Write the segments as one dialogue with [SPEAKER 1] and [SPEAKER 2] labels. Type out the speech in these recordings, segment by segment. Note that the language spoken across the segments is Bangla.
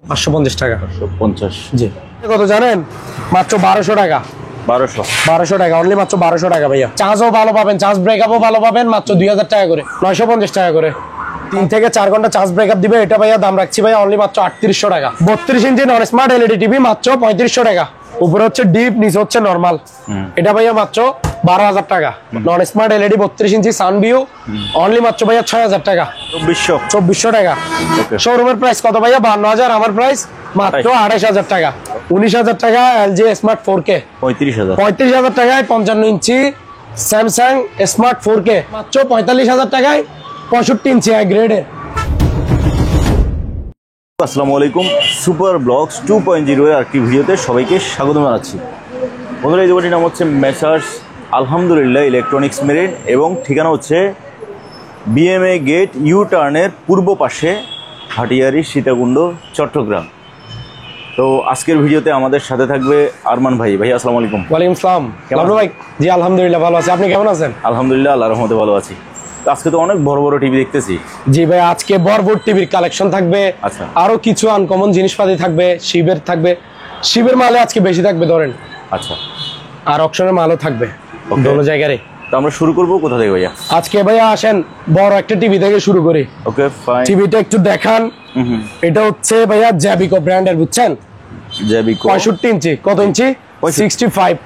[SPEAKER 1] 550 টাকা।
[SPEAKER 2] 550
[SPEAKER 1] জি। কত জানেন? মাত্র 1200 টাকা। 1200 টাকা, অনলি মাত্র 1200 টাকা ভাইয়া। চার্জও ভালো পাবেন, চার্জ ব্রেকআপও ভালো পাবেন, মাত্র 2000 টাকা করে, 950 টাকা করে। 3 থেকে 4 ঘন্টা চার্জ ব্রেকআপ দিবে। এটা ভাইয়া দাম রাখছি ভাইয়া অনলি মাত্র 3800 টাকা। 32 ইঞ্চি নন স্মার্ট এলইডি টিভি মাত্র 3500 টাকা। উপরে হচ্ছে ডিপ, নিচে হচ্ছে নরমাল। এটা ভাইয়া মাত্র 12000 টাকা। নন স্মার্ট এলইডি 32 ইঞ্চি সানভিউ অনলি মাত্র ভাইয়া 6000 টাকা। 2400 টাকা। শোরুমের প্রাইস কত ভাইয়া? 52000। আমার প্রাইস মাত্র 28000 টাকা। 19000 টাকা এলজি স্মার্ট 4K। 35000 টাকায় 55 ইঞ্চি স্যামসাং স্মার্ট 4K মাত্র 45000 টাকায় 65 ইঞ্চি গ্রেডের।
[SPEAKER 2] আসসালামু আলাইকুম, সুপার ব্লগস 2.0 এর আরেকটি ভিডিওতে সবাইকে স্বাগত জানাচ্ছি। বন্ধুরা, এই দোকানটির নাম হচ্ছে মেসার্স আলহামদুলিল্লাহ ইলেকট্রনিক্স মেরিট এবং ঠিকানা হচ্ছে বিএমএ গেট ইউ টার্নের পূর্ব পাশে, হাটিয়ারি, সীতাকুণ্ড, চট্টগ্রাম। তো আজকের ভিডিওতে আমাদের সাথে থাকবে আরমান ভাই। ভাই আসসালামু আলাইকুম।
[SPEAKER 1] ওয়ালাইকুম আসসালাম। কেমন ভাই? জি আলহামদুলিল্লাহ ভালো আছি। আপনি কেমন আছেন?
[SPEAKER 2] আলহামদুলিল্লাহ, আল্লাহর রহমতে ভালো আছি। আজকে তো অনেক বড় বড় টিভি দেখতেছি।
[SPEAKER 1] জি ভাই, আজকে বড় টিভির কালেকশন থাকবে।
[SPEAKER 2] আচ্ছা।
[SPEAKER 1] আরো কিছু আনকমন জিনিসপাতি থাকবে। শিবের থাকবে, শিবের মালে আজকে বেশি থাকবে ধরেন।
[SPEAKER 2] আচ্ছা।
[SPEAKER 1] আর অপশনের মালও থাকবে দোনো জায়গায়।
[SPEAKER 2] তো আমরা শুরু করব কোথা থেকে ভাইয়া?
[SPEAKER 1] আজকে ভাইয়া আসেন বড় একটা টিভি থেকে শুরু করি।
[SPEAKER 2] Okay fine.
[SPEAKER 1] টিভিটা একটু দেখান। এটা হচ্ছে ভাইয়া জ্যাবিকো ব্র্যান্ডের, বুঝছেন?
[SPEAKER 2] জ্যাবিকো
[SPEAKER 1] 65 ইঞ্চি। কত ইঞ্চি? 65।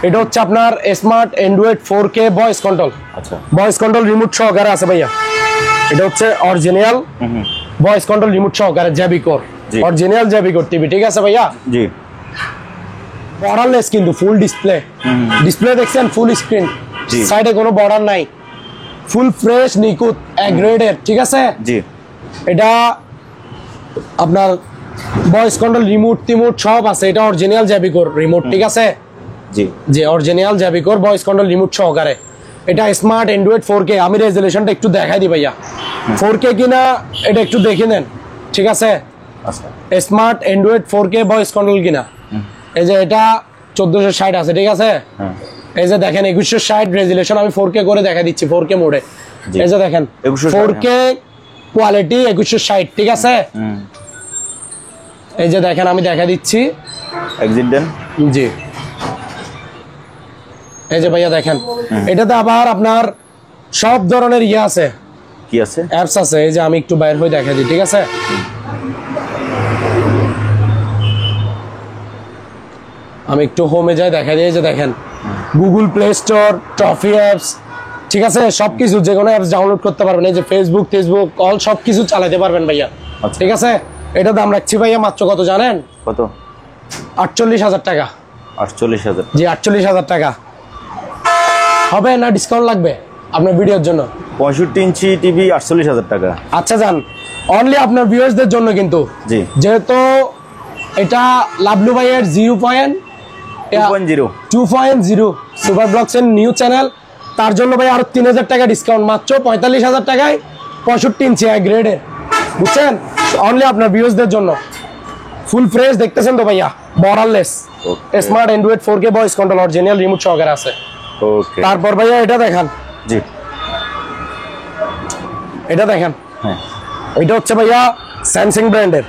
[SPEAKER 1] এটা হচ্ছে আপনার smart Android 4K voice control.
[SPEAKER 2] আচ্ছা।
[SPEAKER 1] ভয়েস কন্ট্রোল রিমোট সহকারে আছে ভাইয়া। এটা হচ্ছে অরিজিনাল ভয়েস কন্ট্রোল রিমোট সহকারে জ্যাবিকোর, অরিজিনাল জ্যাবিকোর টিভি। ঠিক আছে ভাইয়া?
[SPEAKER 2] জি।
[SPEAKER 1] বর্ডারলেস কিন্তু ফুল ডিসপ্লে। ডিসপ্লে দেখছেন? ফুল স্ক্রিন, সাইডে কোনো বর্ডার নাই, ফুল ফ্রেশ নিখুঁত এক গ্রেডের। ঠিক আছে?
[SPEAKER 2] জি।
[SPEAKER 1] এটা আপনার ভয়েস কন্ট্রোল রিমোট টিমোট সব আছে। এটা অরিজিনাল জ্যাবিকোর রিমোট। ঠিক আছে?
[SPEAKER 2] জি
[SPEAKER 1] জি, অরিজিনাল জ্যাবিকোর ভয়েস কন্ট্রোল রিমোট সহকারে। এটা স্মার্ট অ্যান্ড্রয়েড 4K। আমি রেজুলেশনটা একটু দেখাই দিই ভাইয়া, 4K কিনা এটা একটু দেখে নেন। ঠিক আছে?
[SPEAKER 2] আচ্ছা।
[SPEAKER 1] Smart Android 4K voice control কিনা। এই যে এটা 1460 আছে। ঠিক আছে? এই যে দেখেন 2160 রেজুলেশন। আমি 4K করে দেখা দিচ্ছি 4K মোডে। এই যে দেখেন 4K কোয়ালিটি 2160। ঠিক আছে? এই যে দেখেন আমি দেখা দিচ্ছি।
[SPEAKER 2] এক্সিট দেন।
[SPEAKER 1] জি, এই যে ভাইয়া দেখেন, এটাতে আবার আপনার সব ধরনের ইয়ে আছে।
[SPEAKER 2] কি আছে?
[SPEAKER 1] অ্যাপস আছে। এই যে আমি একটু বাইরে হয়ে দেখা দিই। ঠিক আছে? আমি একটু হোমে যাই দেখা দিই। এই যে দেখেন Google play store, trophy apps. ঠিক আছে? সবকিছু যে কোনো অ্যাপস ডাউনলোড করতে পারবেন। এই যে ফেসবুক টেসবুক অল সবকিছু চালাতে পারবেন ভাইয়া। ঠিক আছে? এটা দাম রাখছি ভাইয়া মাত্র কত জানেন?
[SPEAKER 2] কত?
[SPEAKER 1] 48000 টাকা।
[SPEAKER 2] 48000?
[SPEAKER 1] জি 48000 টাকা। হবে না ডিসকাউন্ট লাগবে আপনার ভিডিওর জন্য?
[SPEAKER 2] 65 ইঞ্চি টিভি 48000 টাকা।
[SPEAKER 1] আচ্ছা যান, অনলি আপনার ভিউয়ার্সদের জন্য কিন্তু।
[SPEAKER 2] জি।
[SPEAKER 1] যেহেতু এটা লাভলু ভাইয়ের 2.0 সুপার ব্লগস এর নিউ চ্যানেল, তার জন্য ভাই আরো 3000 টাকা ডিসকাউন্ট, মাত্র 45000 টাকায় 65 ইঞ্চি গ্রেডের। বুঝছেন? অনলি আপনার ভিউয়ার্সদের জন্য। ফুল ফ্রেশ দেখতেছেন তো ভাইয়া, borderless smart Android 4K voice control original remote সহকারে আছে।
[SPEAKER 2] ওকে।
[SPEAKER 1] তারপর ভাইয়া এটা দেখেন।
[SPEAKER 2] জি।
[SPEAKER 1] এটা দেখেন।
[SPEAKER 2] হ্যাঁ।
[SPEAKER 1] এটা হচ্ছে ভাইয়া স্যামসাং ব্র্যান্ডের।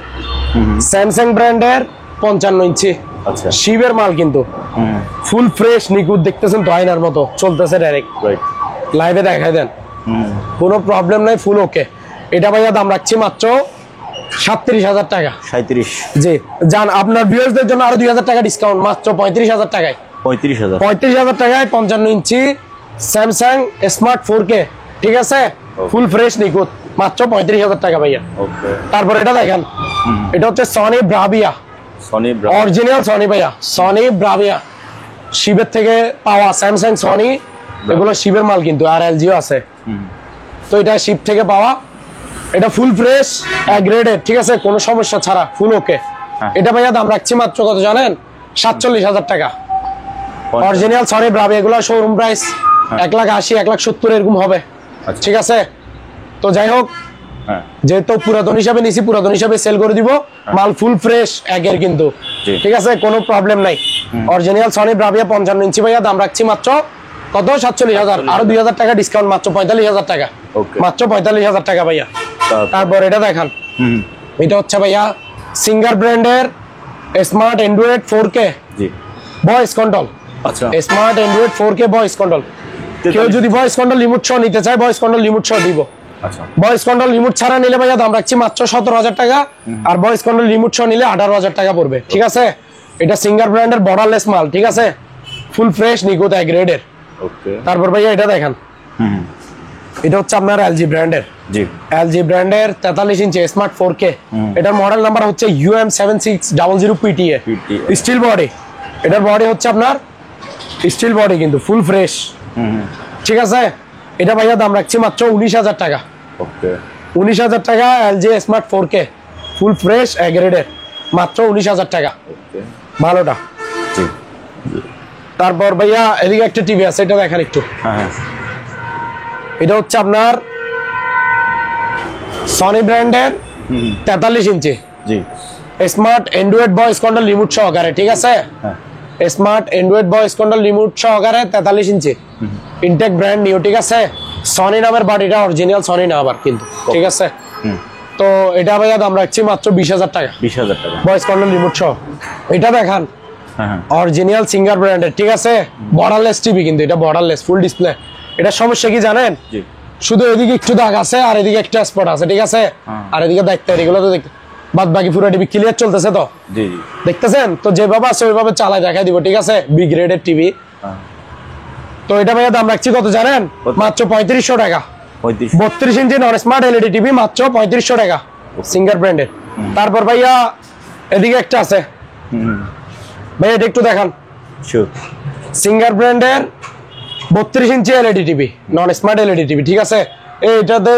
[SPEAKER 1] স্যামসাং ব্র্যান্ডের 55 ইঞ্চি।
[SPEAKER 2] আচ্ছা।
[SPEAKER 1] শিবের মাল কিন্তু ফুল ফ্রেশ নিখুঁত দেখতেছেন তো, আয়নার মতো চলতেছে ডাইরেক্ট।
[SPEAKER 2] রাইট।
[SPEAKER 1] লাইভে দেখাই দেন, কোনো প্রবলেম নাই, ফুল ওকে। এটা ভাইয়া দাম রাখছি মাত্র 37000 টাকা।
[SPEAKER 2] 37?
[SPEAKER 1] জি জান, আপনার ভিউয়ার্সদের জন্য আরো 2000 টাকা ডিসকাউন্ট, মাত্র 35000 টাকায়।
[SPEAKER 2] 35000
[SPEAKER 1] টাকায় 55 ইঞ্চি স্যামসাং স্মার্ট 4K। ঠিক আছে? ফুল ফ্রেশ নিখুঁত, মাত্র 35000 টাকা ভাইয়া।
[SPEAKER 2] ওকে।
[SPEAKER 1] তারপর এটা দেখেন, এটা হচ্ছে সনি ব্রাভিয়া, অরিজিনাল সনি ভাইয়া, সনি ব্রাভিয়া। শিবের থেকে পাওয়া স্যামসাং সনি, এগুলো শিবের মাল কিন্তু, আর এলজিও আছে। তো এটা শিব থেকে পাওয়া, এটা ফুল ফ্রেশ গ্রেডেড। ঠিক আছে? কোনো সমস্যা ছাড়া ফুল ওকে। এটা ভাইয়া দাম রাখছি মাত্র কত জানেন? 47000 টাকা। অরিজিনাল সনি ব্রাভিয়া, এগুলো শোরুম প্রাইস 180, 170 এরকম হবে। ঠিক আছে? তো যাই হোক, যেহেতু পুরাতন হিসাবে নিছি, পুরাতন হিসাবে সেল করে দিব। মাল ফুল ফ্রেশ একের কিন্তু। ঠিক আছে? কোনো প্রবলেম নাই। অরিজিনাল সনি ব্রাভিয়া 55 ইঞ্চি ভাইয়া দাম রাখছি মাত্র কত? 47000। আরো 2000 টাকা ডিসকাউন্ট, মাত্র 45000 টাকা। মাত্র 45000 টাকা ভাইয়া। তারপর এটা দেখান, এটা হচ্ছে ভাইয়া সিঙ্গার ব্র্যান্ডের স্মার্ট অ্যান্ড্রয়েড 4K
[SPEAKER 2] জি
[SPEAKER 1] ভয়েস কন্ট্রোল।
[SPEAKER 2] আচ্ছা
[SPEAKER 1] smart Android 4K voice control. কেউ যদি ভয়েস কন্ট্রোল রিমোট সহ নিতে চায়, ভয়েস কন্ট্রোল রিমোট সহ দিব।
[SPEAKER 2] আচ্ছা
[SPEAKER 1] ভয়েস কন্ট্রোল রিমোট ছাড়া নিলে ভাইয়া দাম রাখছি মাত্র 17,000 টাকা, আর ভয়েস কন্ট্রোল রিমোট সহ নিলে 18,000 টাকা পড়বে। ঠিক আছে, এটা সিঙ্গার ব্র্যান্ডের বর্ডারলেস মাল। ঠিক আছে, ফুল ফ্রেশ নিখুঁত এক গ্রেডের।
[SPEAKER 2] ওকে
[SPEAKER 1] তারপর ভাইয়া এটা দেখেন, এটা হচ্ছে আপনার এলজি ব্র্যান্ডের।
[SPEAKER 2] জি
[SPEAKER 1] এলজি ব্র্যান্ডের 43 ইঞ্চি স্মার্ট 4K। এটার মডেল নাম্বার হচ্ছে UM7600PTA। স্টিল বডি, এটার বডি হচ্ছে আপনার স্টিল বডি, কিন্তু ফুল ফ্রেশ। ঠিক আছে, এটা ভাইয়া দাম রাখছি মাত্র 19,000 টাকা।
[SPEAKER 2] ওকে
[SPEAKER 1] 19,000 টাকা LG smart 4K full fresh A গ্রেডের, মাত্র 19,000 টাকা।
[SPEAKER 2] ওকে
[SPEAKER 1] ভালোটা।
[SPEAKER 2] জি
[SPEAKER 1] তারপর ভাইয়া এদিকে একটা টিভি আছে, এটা দেখেন একটু।
[SPEAKER 2] হ্যাঁ
[SPEAKER 1] এটা হচ্ছে আপনার সনি ব্র্যান্ডের 43 inch
[SPEAKER 2] G
[SPEAKER 1] smart Android voice control remote সহকারে। ঠিক আছে,
[SPEAKER 2] হ্যাঁ
[SPEAKER 1] smart Android voice control remote সহকারে 43 ইঞ্চি ইনটেক ব্র্যান্ড নিউ। ঠিক আছে, সনি নামের বডিটা অরিজিনাল সনি না আবার কিন্তু। ঠিক আছে, তো এটা ভাইয়া দাম রাখছি মাত্র 20,000 টাকা
[SPEAKER 2] 20,000 টাকা।
[SPEAKER 1] ভয়েস কন্ট্রোল রিমোট সহ। এটা দেখান
[SPEAKER 2] হ্যাঁ
[SPEAKER 1] অরিজিনাল সিঙ্গার ব্র্যান্ডের। ঠিক আছে, বর্ডারলেস টিভি, কিন্তু এটা বর্ডারলেস ফুল ডিসপ্লে। এটা সমস্যা কি জানেন,
[SPEAKER 2] জি
[SPEAKER 1] শুধু এদিকে একটু দাগ আছে আর এদিকে একটা স্পট আছে। ঠিক আছে, আর এদিকে দেখতে এগুলো তো দেখতে, বাদ বাকি পুরো টিভি ক্লিয়ার চলতেছে তো।
[SPEAKER 2] জি জি
[SPEAKER 1] দেখতেছেন তো, যেভাবে আছে ওইভাবে চালাই দেখাই দিব। ঠিক আছে, বি গ্রেডের টিভি। তো এটা ভাইয়া দাম রাখছি কত জানেন, মাত্র 3500 টাকা। 32 ইঞ্চি নন স্মার্ট এলইডি টিভি, মাত্র 3500 টাকা সিঙ্গার ব্র্যান্ডের। তারপর ভাইয়া এদিকে একটা আছে, ভাইয়া এটা একটু দেখান।
[SPEAKER 2] শিওর
[SPEAKER 1] সিঙ্গার ব্র্যান্ডের 32 inch LED TV, non smart LED TV. ঠিক আছে, এইটাতে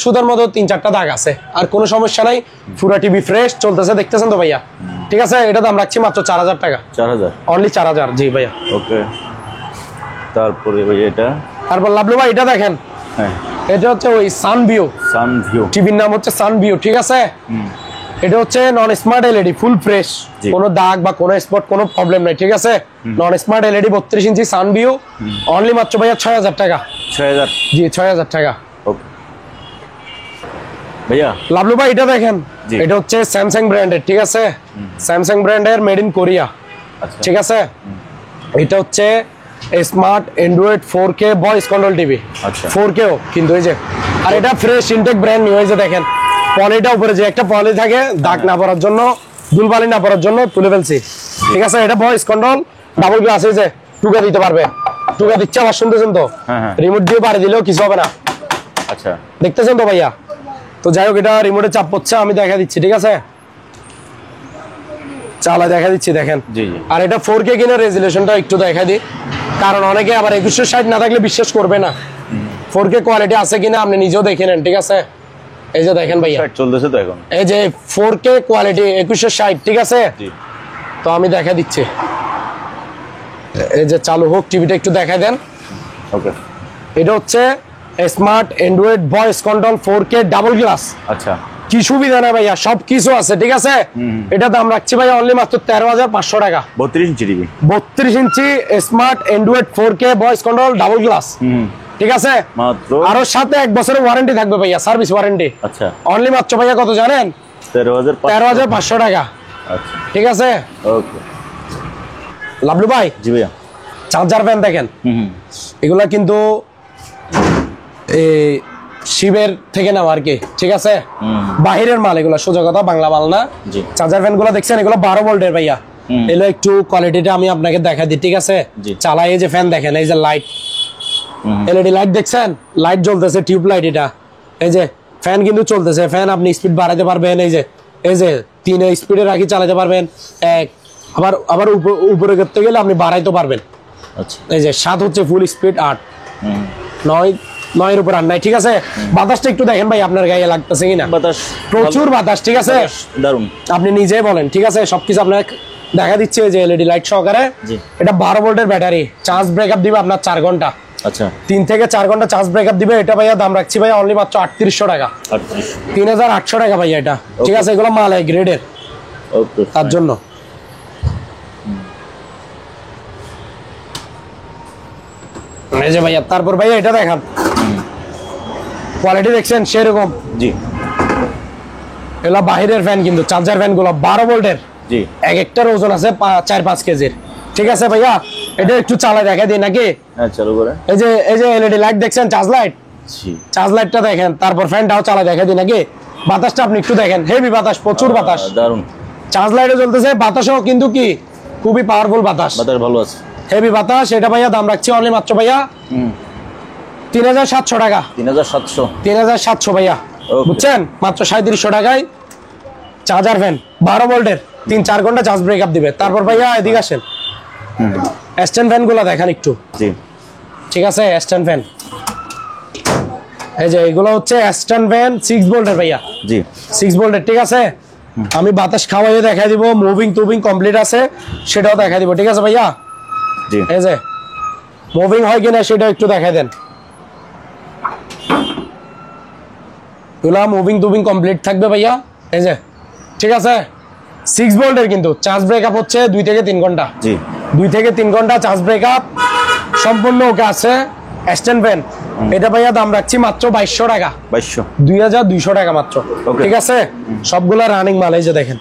[SPEAKER 1] সুদার মতো 3-4টা দাগ আছে, আর কোনো সমস্যা নাই, পুরো টিভি ফ্রেশ চলতেছে। দেখতেছেন তো ভাইয়া। ঠিক আছে, এটা দাম রাখছি মাত্র 4,000 টাকা।
[SPEAKER 2] 4,000
[SPEAKER 1] অনলি 4,000। জি ভাইয়া।
[SPEAKER 2] ওকে তারপরে ভাই এটা,
[SPEAKER 1] তারপর লাভলু ভাই এটা দেখেন,
[SPEAKER 2] হ্যাঁ
[SPEAKER 1] এটা হচ্ছে ওই সানভিউ
[SPEAKER 2] সানভিউ
[SPEAKER 1] টিভির নাম হচ্ছে সানভিউ। ঠিক আছে, এটা হচ্ছে নন স্মার্ট এলইডি ফুল ফ্রেশ, কোনো দাগ বা কোনো স্পট কোনো প্রবলেম নাই। ঠিক আছে, নন স্মার্ট এলইডি 32 ইঞ্চি সানভিউ, অনলি মাত্র ভাইয়া 6,000 টাকা।
[SPEAKER 2] 6,000
[SPEAKER 1] জি 6,000 টাকা।
[SPEAKER 2] ওকে ভাইয়া
[SPEAKER 1] লাভলু ভাই এটা দেখেন,
[SPEAKER 2] জি।
[SPEAKER 1] এটা হচ্ছে স্যামসাং ব্র্যান্ডের। ঠিক আছে, স্যামসাং ব্র্যান্ডের মেড ইন কোরিয়া।
[SPEAKER 2] আচ্ছা
[SPEAKER 1] ঠিক আছে, এটা হচ্ছে smart Android 4K voice control TV.
[SPEAKER 2] আচ্ছা
[SPEAKER 1] 4Kও কিন্তু এই যে, আর এটা ফ্রেশ ইনটেক ব্র্যান্ড নিউ। এই যে দেখেন পলিটা উপরে যে একটা পলি থাকে দাগ না পড়ার জন্য, ধুলবালি না পড়ার জন্য তুলে ফেলছি। ঠিক আছে, এটা ভয়েস কন্ট্রোল ডাবল গ্লাস। এই যে টুকা দিতে পারবে, টুকা দিচ্ছে আবার শুনতেছেন তো,
[SPEAKER 2] হ্যাঁ।
[SPEAKER 1] রিমোট দিয়ে বাড়ি দিলেও কিছু হবে না।
[SPEAKER 2] আচ্ছা
[SPEAKER 1] দেখতেছেন তো ভাইয়া। তো যাই হোক, এটা রিমোটে চাপ পড়ছে, আমি দেখা দিচ্ছি। ঠিক আছে, চালা দেখা দিচ্ছি দেখেন।
[SPEAKER 2] জি জি
[SPEAKER 1] আর এটা 4K কিনা রেজুলেশনটা একটু দেখা দিই, কারণ অনেকে আবার 2160 না থাকলে বিশ্বাস করবে না। 4K কোয়ালিটি আছে কিনা আপনি নিজেও দেখে নেন। ঠিক আছে, এই যে দেখেন ভাইয়া,
[SPEAKER 2] চলতেছে তো এখন।
[SPEAKER 1] এই যে 4K কোয়ালিটি 2160। ঠিক আছে,
[SPEAKER 2] জি
[SPEAKER 1] তো আমি দেখা দিচ্ছি, এই যে চালু হোক, টিভিটা একটু দেখাই দেন।
[SPEAKER 2] ওকে
[SPEAKER 1] এটা হচ্ছে smart Android voice control 4K double glass.
[SPEAKER 2] আচ্ছা
[SPEAKER 1] কি সুবিধা না ভাইয়া, সব কিছু আছে। ঠিক আছে, এটা দাম রাখছি ভাইয়া অনলি মাত্র 13,500 টাকা।
[SPEAKER 2] 32 inch TV
[SPEAKER 1] 32 inch smart Android 4K voice control double glass. ঠিক আছে,
[SPEAKER 2] মাত্র
[SPEAKER 1] আরো সাথে 1 বছরের ওয়ারেন্টি থাকবে ভাইয়া, সার্ভিস ওয়ারেন্টি।
[SPEAKER 2] আচ্ছা
[SPEAKER 1] অনলি মাত্র ভাইয়া কত জানেন,
[SPEAKER 2] 13,500
[SPEAKER 1] টাকা।
[SPEAKER 2] আচ্ছা
[SPEAKER 1] ঠিক আছে,
[SPEAKER 2] ওকে
[SPEAKER 1] লাভলু ভাই
[SPEAKER 2] জি ভাইয়া
[SPEAKER 1] চার্জার ফ্যান দেখেন, এগুলা কিন্তু এই শিবের থেকে নেওয়া আর কি। ঠিক আছে, বাহিরের মাল এগুলো, সোজা কথা, বাংলা মাল না।
[SPEAKER 2] জি
[SPEAKER 1] চার্জার ফ্যান গুলো দেখছেন, এগুলো 12 ভোল্টের ভাইয়া। এগুলো একটু কোয়ালিটিটা আমি আপনাকে দেখা দিই। ঠিক আছে, চালাই এই যে ফ্যান দেখেন, এই যে লাইট, এলইডি লাইট দেখছেন, লাইট জ্বলতেছে, টিউব লাইট। এটা এই যে ফ্যান কিন্তু চলতেছে, ফ্যান আপনি স্পিড বাড়াতে পারবেন। এই যে 3 স্পিডে রাখি চালাতে পারবেন। আবার উপরে করতে গেলে আপনি বাড়াইতে পারবেন।
[SPEAKER 2] আচ্ছা
[SPEAKER 1] এই যে 7 হচ্ছে ফুল স্পিড, 8 9 এর উপর আর নাই। ঠিক আছে, বাতাসটা একটু দেখেন ভাই আপনার গায়ে লাগতেছে কিনা।
[SPEAKER 2] বাতাস
[SPEAKER 1] প্রচুর বাতাস। ঠিক আছে,
[SPEAKER 2] দারুন,
[SPEAKER 1] আপনি নিজেই বলেন। ঠিক আছে, সবকিছু আপনার দেখা দিচ্ছে যে এলইডি লাইট সহকারে। এটা 12 ভোল্টের ব্যাটারি, চার্জ ব্রেকআপ দিবে আপনার 4 ঘন্টা।
[SPEAKER 2] আচ্ছা
[SPEAKER 1] 3 থেকে 4 ঘন্টা চার্জ ব্রেকআপ দিবে। এটা ভাইয়া দাম রাখছি ভাইয়া অনলি মাত্র 3800 টাকা। 3,800 টাকা ভাইয়া এটা। ঠিক আছে, এগুলো মাল গ্রেডের,
[SPEAKER 2] ওকে
[SPEAKER 1] তার জন্য। এই যে ভাইয়া, তারপর ভাইয়া এটা দেখান, কোয়ালিটি দেখছেন সেরকম।
[SPEAKER 2] জি
[SPEAKER 1] এগুলা বাহিরের ফ্যান কিন্তু চার্জার ফ্যান গুলো 12 ভোল্টের,
[SPEAKER 2] জি
[SPEAKER 1] এক একটার ওজন আছে 4-5 কেজির। ঠিক আছে ভাইয়া, এটা একটু চালাই দেখা দিই নাকি?
[SPEAKER 2] হ্যাঁ চালু করে।
[SPEAKER 1] এই যে এলইডি লাইট দেখছেন, চার্জ লাইট,
[SPEAKER 2] জি
[SPEAKER 1] চার্জ লাইটটা দেখেন, তারপর ফ্যানটাও চালাই দেখা দিই নাকি? বাতাসটা আপনি একটু দেখেন, হেভি বাতাস, প্রচুর বাতাস,
[SPEAKER 2] দারুন।
[SPEAKER 1] চার্জ লাইটও জ্বলতেছে, বাতাসও কিন্তু কি খুবই পাওয়ারফুল বাতাস,
[SPEAKER 2] বাতাস ভালো আছে,
[SPEAKER 1] হেভি বাতাস। এটা ভাইয়া দাম রাখছি অনলি মাত্র ভাইয়া 3700 টাকা।
[SPEAKER 2] 3700,
[SPEAKER 1] 3700 ভাইয়া,
[SPEAKER 2] Okay.
[SPEAKER 1] বুঝছেন? মাত্র 3700 টাকায় চার্জার ফ্যান 12 ভোল্টের, 3-4 ঘন্টা চার্জ ব্রেকআপ দিবে। তারপর ভাইয়া এদিকে আসেন, স্ট্যান্ড ফ্যান গুলো দেখেন একটু।
[SPEAKER 2] জি
[SPEAKER 1] ঠিক আছে, স্ট্যান্ড ফ্যান, এই যে এগুলো হচ্ছে স্ট্যান্ড ফ্যান 6 ভোল্টের ভাইয়া,
[SPEAKER 2] জি
[SPEAKER 1] 6 ভোল্টের। ঠিক আছে, আমি বাতাস খাওয়াইয়ে দেখাই দিব, মুভিং টুভিং কমপ্লিট আছে সেটাও দেখাই দিব। ঠিক আছে ভাইয়া,
[SPEAKER 2] জি
[SPEAKER 1] এই যে মুভিং হয় কিনা সেটা একটু দেখাই দেন। এগুলা মুভিং টুভিং কমপ্লিট থাকবে ভাইয়া, এই যে। ঠিক আছে, 6 ভোল্টের কিন্তু চার্জ ব্রেকআপ হচ্ছে 2 থেকে 3 ঘন্টা,
[SPEAKER 2] জি
[SPEAKER 1] 2 থেকে 3 ঘন্টা চার্জ ব্রেকআপ সম্পূর্ণ ওকে আছে। স্ট্যান্ড ফ্যান এটা ভাইয়া দাম রাখছি মাত্র 2200 টাকা,
[SPEAKER 2] 2200,
[SPEAKER 1] 2200 টাকা মাত্র।
[SPEAKER 2] Okay.
[SPEAKER 1] ঠিক আছে, সবগুলা রানিং মাল, এই যে দেখেন,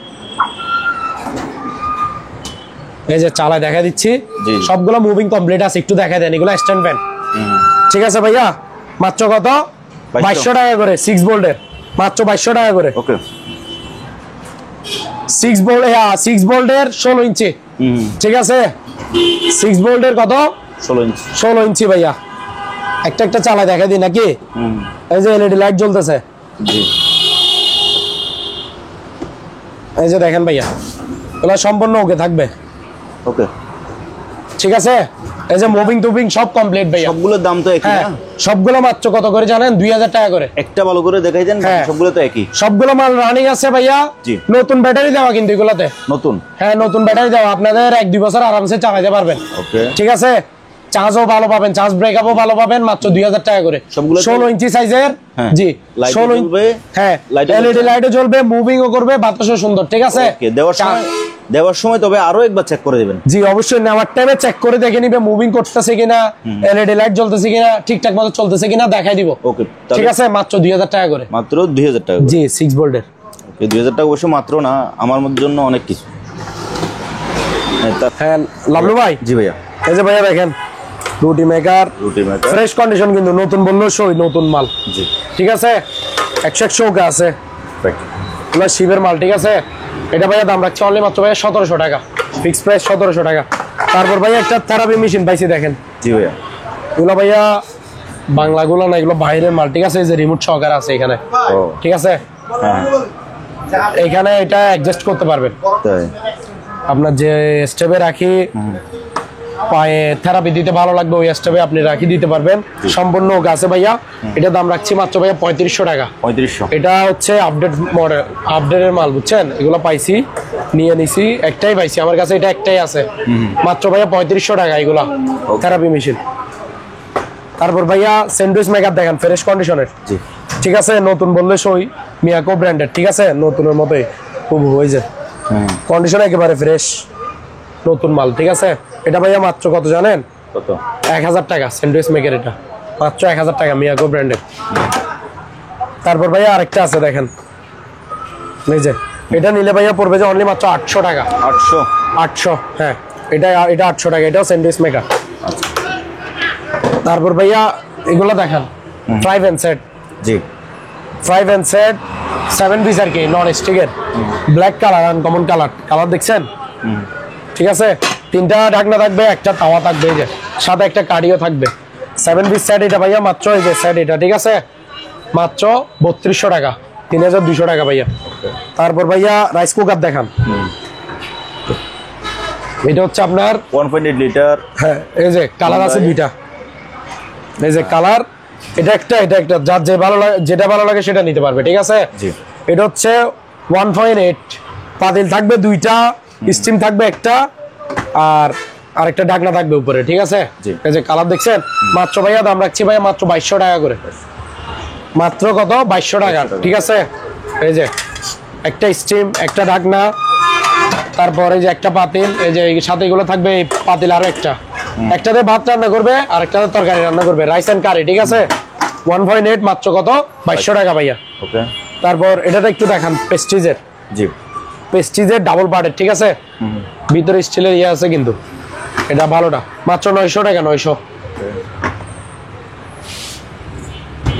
[SPEAKER 1] এই যে চালাই দেখা দিচ্ছি,
[SPEAKER 2] জি।
[SPEAKER 1] সবগুলো মুভিং কমপ্লিট আছে, একটু দেখা দেন। এগুলো স্ট্যান্ড ফ্যান। ঠিক আছে ভাইয়া, মাত্র কত? 2200 টাকা করে 6 ভোল্টের, মাত্র 2200 টাকা করে।
[SPEAKER 2] ওকে
[SPEAKER 1] 6 ভোল্ট, 6 ভোল্টের 16 ইঞ্চি। ঠিক আছে, 6 ভোল্টের কত?
[SPEAKER 2] 16 ইঞ্চি,
[SPEAKER 1] 16 ইঞ্চি ভাইয়া। একটা একটা চালা দেখা দিই নাকি? এই যে এলইডি লাইট জ্বলতেছে,
[SPEAKER 2] জি
[SPEAKER 1] এই যে দেখেন ভাইয়া, এগুলো সম্পূর্ণ ওকে থাকবে।
[SPEAKER 2] ওকে
[SPEAKER 1] ঠিক আছে, এই যে মুভিং টুভিং সব কমপ্লিট ভাইয়া।
[SPEAKER 2] সবগুলোর দাম তো একই
[SPEAKER 1] হ্যাঁ,
[SPEAKER 2] না?
[SPEAKER 1] সবগুলো মাত্র কত করে জানেন? 2000 টাকা করে।
[SPEAKER 2] একটা ভালো করে দেখাই দেন,
[SPEAKER 1] হ্যাঁ।
[SPEAKER 2] সবগুলো তো একই।
[SPEAKER 1] সবগুলো মাল রানিং আছে ভাইয়া,
[SPEAKER 2] জি।
[SPEAKER 1] নতুন ব্যাটারি দেওয়া কিন্তু এগুলাতে।
[SPEAKER 2] নতুন,
[SPEAKER 1] হ্যাঁ, নতুন ব্যাটারি দেওয়া, আপনাদের 1-2 বছর আরামসে চালাতে পারবেন।
[SPEAKER 2] ওকে
[SPEAKER 1] ঠিক আছে, চার্জও ভালো পাবেন, চার্জ ব্রেকআপও ভালো পাবেন, মাত্র 2000 টাকা করে।
[SPEAKER 2] সবগুলো তো-
[SPEAKER 1] 16 ইঞ্চি সাইজের,
[SPEAKER 2] হ্যাঁ।
[SPEAKER 1] জি
[SPEAKER 2] লাইটও
[SPEAKER 1] 16
[SPEAKER 2] জ্বলবে,
[SPEAKER 1] হ্যাঁ,
[SPEAKER 2] লাইটও
[SPEAKER 1] এলইডি
[SPEAKER 2] জ্বলবে।
[SPEAKER 1] লাইটও জ্বলবে, মুভিংও করবে, বাতাসও সুন্দর। ঠিক আছে,
[SPEAKER 2] ওকে দেওয়ার সময় তবে আরো একবার চেক করে দিবেন।
[SPEAKER 1] জি অবশ্যই, নেওয়ার টাইমে চেক করে দেখে নিবে মুভিং করতেছে কিনা, এলইডি লাইট জ্বলতেছে কিনা, ঠিকঠাক মতো চলতেছে কিনা দেখাই দিব।
[SPEAKER 2] ওকে
[SPEAKER 1] ঠিক আছে, মাত্র 2000 টাকা করে,
[SPEAKER 2] মাত্র 2000 টাকা।
[SPEAKER 1] জি 6 ভোল্টের।
[SPEAKER 2] ওকে 2000 টাকা অবশ্য মাত্র না, আমার জন্য অনেক কিছু।
[SPEAKER 1] হ্যাঁ লাভলু ভাই,
[SPEAKER 2] জি ভাইয়া,
[SPEAKER 1] এই যে ভাইয়া দেখেন, রুটি মেকার,
[SPEAKER 2] রুটি মেকার,
[SPEAKER 1] ফ্রেশ কন্ডিশন কিন্তু, নতুন বললেও সই, নতুন মাল।
[SPEAKER 2] জি
[SPEAKER 1] ঠিক আছে, 100 ওকে আছে,
[SPEAKER 2] রাইট।
[SPEAKER 1] এগুলো শিবের মাল। ঠিক আছে, এটা ভাইয়া দাম রাখছে অনলি মাত্র ভাইয়া 1700 টাকা, ফিক্স প্রাইস 1700 টাকা। তারপর ভাইয়া একটা থেরাপি মেশিন পাইছি দেখেন,
[SPEAKER 2] জি ভাইয়া,
[SPEAKER 1] এগুলো ভাইয়া বাংলাগুলো না, এগুলো বাইরের মাল। ঠিক আছে, এই যে রিমোট সহকারে আছে এখানে।
[SPEAKER 2] ও
[SPEAKER 1] ঠিক আছে,
[SPEAKER 2] হ্যাঁ
[SPEAKER 1] এখানে এটা অ্যাডজাস্ট করতে পারবেন,
[SPEAKER 2] তাই,
[SPEAKER 1] আপনার যে স্টেপে রাখি পায়ে থেরাপি দিতে ভালো লাগবে, ওই স্টেপে আপনি রাখি দিতে পারবেন। সম্পূর্ণ ওকে আছে ভাইয়া, এটা দাম রাখছি মাত্র ভাইয়া 3500 টাকা।
[SPEAKER 2] 3500,
[SPEAKER 1] এটা হচ্ছে আপডেট মডেল, আপডেটের মাল, বুঝছেন? এগুলো পাইছি, নিয়ে নিছি, একটাই পাইছি আমার কাছে, এটা একটাই আছে, মাত্র ভাইয়া 3500 টাকা এগুলা থেরাপি মেশিন। তারপর ভাইয়া স্যান্ডউইচ মেকার দেখেন, ফ্রেশ কন্ডিশনের।
[SPEAKER 2] জি
[SPEAKER 1] ঠিক আছে, নতুন বললে সই, মিয়াকো ব্র্যান্ডের। ঠিক আছে, নতুনের মতোই খুব হয়েছে, কন্ডিশন একেবারে ফ্রেশ, নতুন মাল। ঠিক আছে, এটা ভাইয়া মাত্র কত জানেন?
[SPEAKER 2] কত?
[SPEAKER 1] 1000 টাকা স্যান্ডউইচ মেকার, এটা মাত্র 1000 টাকা, মিয়াকো ব্র্যান্ডের। তারপর ভাইয়া আরেকটা আছে দেখেন, এই যে এটা নিলে ভাইয়া পড়বে যে অনলি মাত্র 800 টাকা।
[SPEAKER 2] 800,
[SPEAKER 1] 800, হ্যাঁ, এটা 800 টাকা, এটাও স্যান্ডউইচ মেকার। তারপর ভাইয়া এগুলো দেখেন, ফ্রাই প্যান সেট,
[SPEAKER 2] জি
[SPEAKER 1] ফ্রাই প্যান সেট 7 পিস আর কি, নন স্টিকের, ব্ল্যাক কালার, আনকমন কালার দেখছেন? ঠিক আছে, 3টা ঢাকনা থাকবে, একটা তাওয়া থাকবে, এই যে সাথে একটা কাঠিও থাকবে। 7 পিস সেট এটা ভাইয়া মাত্র, এই যে সেট এটা, ঠিক আছে, মাত্র 3200 টাকা, 3200 টাকা ভাইয়া। তারপর ভাইয়া রাইস কুকার দেখান, এটা হচ্ছে আপনার
[SPEAKER 2] 1.8 লিটার,
[SPEAKER 1] হ্যাঁ, এই যে কালার আছে 2টা, এই যে কালার, এটা একটা, এটা একটা, যার যে ভালো লাগে, যেটা ভালো লাগে সেটা নিতে পারবে। ঠিক আছে,
[SPEAKER 2] জি
[SPEAKER 1] এটা হচ্ছে 1.8, পাতিল থাকবে 2টা, স্টিম থাকবে একটা, আর আরেকটা ঢাকনা থাকবে উপরে। ঠিক আছে,
[SPEAKER 2] জি।
[SPEAKER 1] এই যে কালার দেখছেন, মাত্র ভাইয়া দাম রাখছি ভাইয়া মাত্র 2200 টাকা করে, মাত্র কত? 2200 টাকা। ঠিক আছে, এই যে একটা স্টিম, একটা ঢাকনা, তারপরে যে একটা পাতিল, এই যে সাথে এগুলো থাকবে, এই পাতিল আরো একটা, একটাতে ভাত রান্না করবে আর একটাতে তরকারি রান্না করবে, রাইস এন্ড কারি। ঠিক আছে, 1.8, মাত্র কত? 2200 টাকা ভাইয়া।
[SPEAKER 2] ওকে
[SPEAKER 1] তারপর এটাতে একটু দেখান পেস্টিজের,
[SPEAKER 2] জি
[SPEAKER 1] পেস্টিজের ডাবল পার্টের, ঠিক আছে, ভিতরে স্টিলের ইয়ে আছে কিন্তু এটা ভালোটা, মাত্র 900 টাকা 900।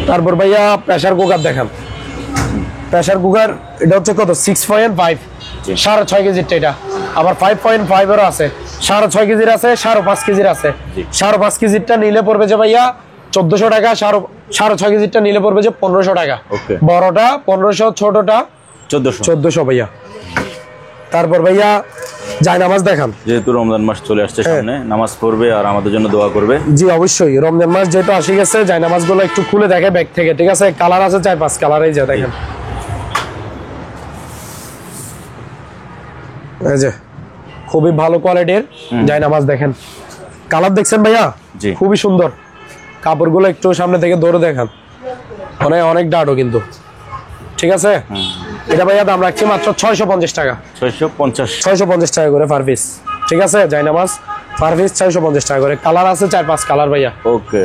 [SPEAKER 1] তারপর ভাইয়া প্রেসার কুকার দেখান, প্রেসার কুকার এটা হচ্ছে কত 6.5, 6.5 কেজির এটা, আবার 5.5 এরও আছে, 6.5 কেজির আছে, 5.5 কেজির আছে। 5.5 কেজিরটা নিলে পড়বে যে ভাইয়া 1400 টাকা, 6.5 কেজিরটা নিলে পড়বে যে 1500 টাকা, বড়টা 1500, ছোটটা 1400 ভাইয়া। তারপর ভাইয়া জায়নামাজ দেখান,
[SPEAKER 2] যেহেতু রমজান মাস চলে আসছে সামনে, নামাজ পড়বে আর আমাদের জন্য দোয়া করবে।
[SPEAKER 1] জি অবশ্যই, রমজান মাস যেহেতু আসে গেছে, জায়নামাজ গুলো একটু খুলে দেখে ব্যাগ থেকে, ঠিক আছে, কালার আছে 4-5 কালার, এই যে দেখেন, এই যে খুবই ভালো কোয়ালিটির জায়নামাজ দেখেন, কালার দেখছেন ভাইয়া, খুবই সুন্দর, কাপড়গুলো একটু সামনে থেকে ধরে দেখান, অনেক ডাড়ো কিন্তু, ঠিক আছে। এটা ভাইয়া দাম রাখছি মাত্র 650 টাকা, 650 টাকা করে পার পিস, ঠিক আছে, জায়নামাজ পার পিস 650 টাকা করে, কালার আছে 4-5 কালার ভাইয়া।
[SPEAKER 2] ওকে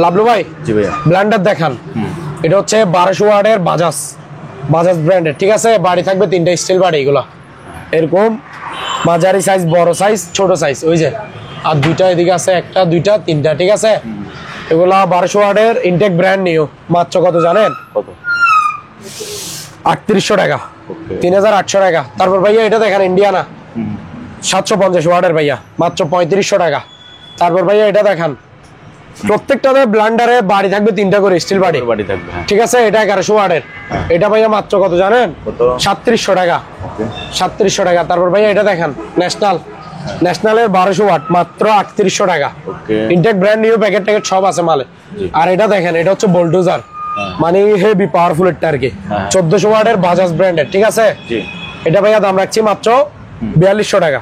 [SPEAKER 1] লাভলু ভাই,
[SPEAKER 2] জি ভাইয়া,
[SPEAKER 1] ব্লেন্ডার দেখান, এটা হচ্ছে 1200 ওয়াটের বাজাজ ব্র্যান্ডের, ঠিক আছে, বাড়ি থাকবে 3টা স্টিল বাড়ি, এগুলা এরকম মাঝারি সাইজ, বড় সাইজ, ছোট সাইজ, ওই যে, আর দুইটা এদিকে আছে, 1টা 2টা 3টা, ঠিক আছে, এগুলা 1200 ওয়াটের ইনটেক ব্র্যান্ড নিউ, মাত্র কত জানেন? কত? 3800 টাকা, 3800 টাকা। তারপর ভাইয়া এটা দেখেন ইন্ডিয়ানা 750 ওয়াটের ভাইয়া, মাত্র 3500 টাকা। তারপর ভাইয়া এটা দেখান, প্রত্যেকটা ব্লেন্ডারে বাড়ি থাকবে 3টা করে স্টিল বাড়ি থাকবে, ঠিক আছে, এটা 1100 ওয়াটের, এটা ভাইয়া মাত্র কত জানেন? 3700 টাকা, 3700 টাকা। তারপর ভাইয়া এটা দেখেন ন্যাশনালের 1200 ওয়াট, মাত্র 3800 টাকা, ইনটেক ব্র্যান্ড নিউ, প্যাকেট ট্যাকেট সব আছে মালে। আর এটা দেখেন, এটা হচ্ছে বোল্ডোজার, মানে হেভি পাওয়ারফুল একটা আর কি, 1400 ওয়াটের বাজাজ ব্র্যান্ডের, ঠিক আছে, এটা ভাইয়া দাম রাখছি মাত্র 4200 টাকা।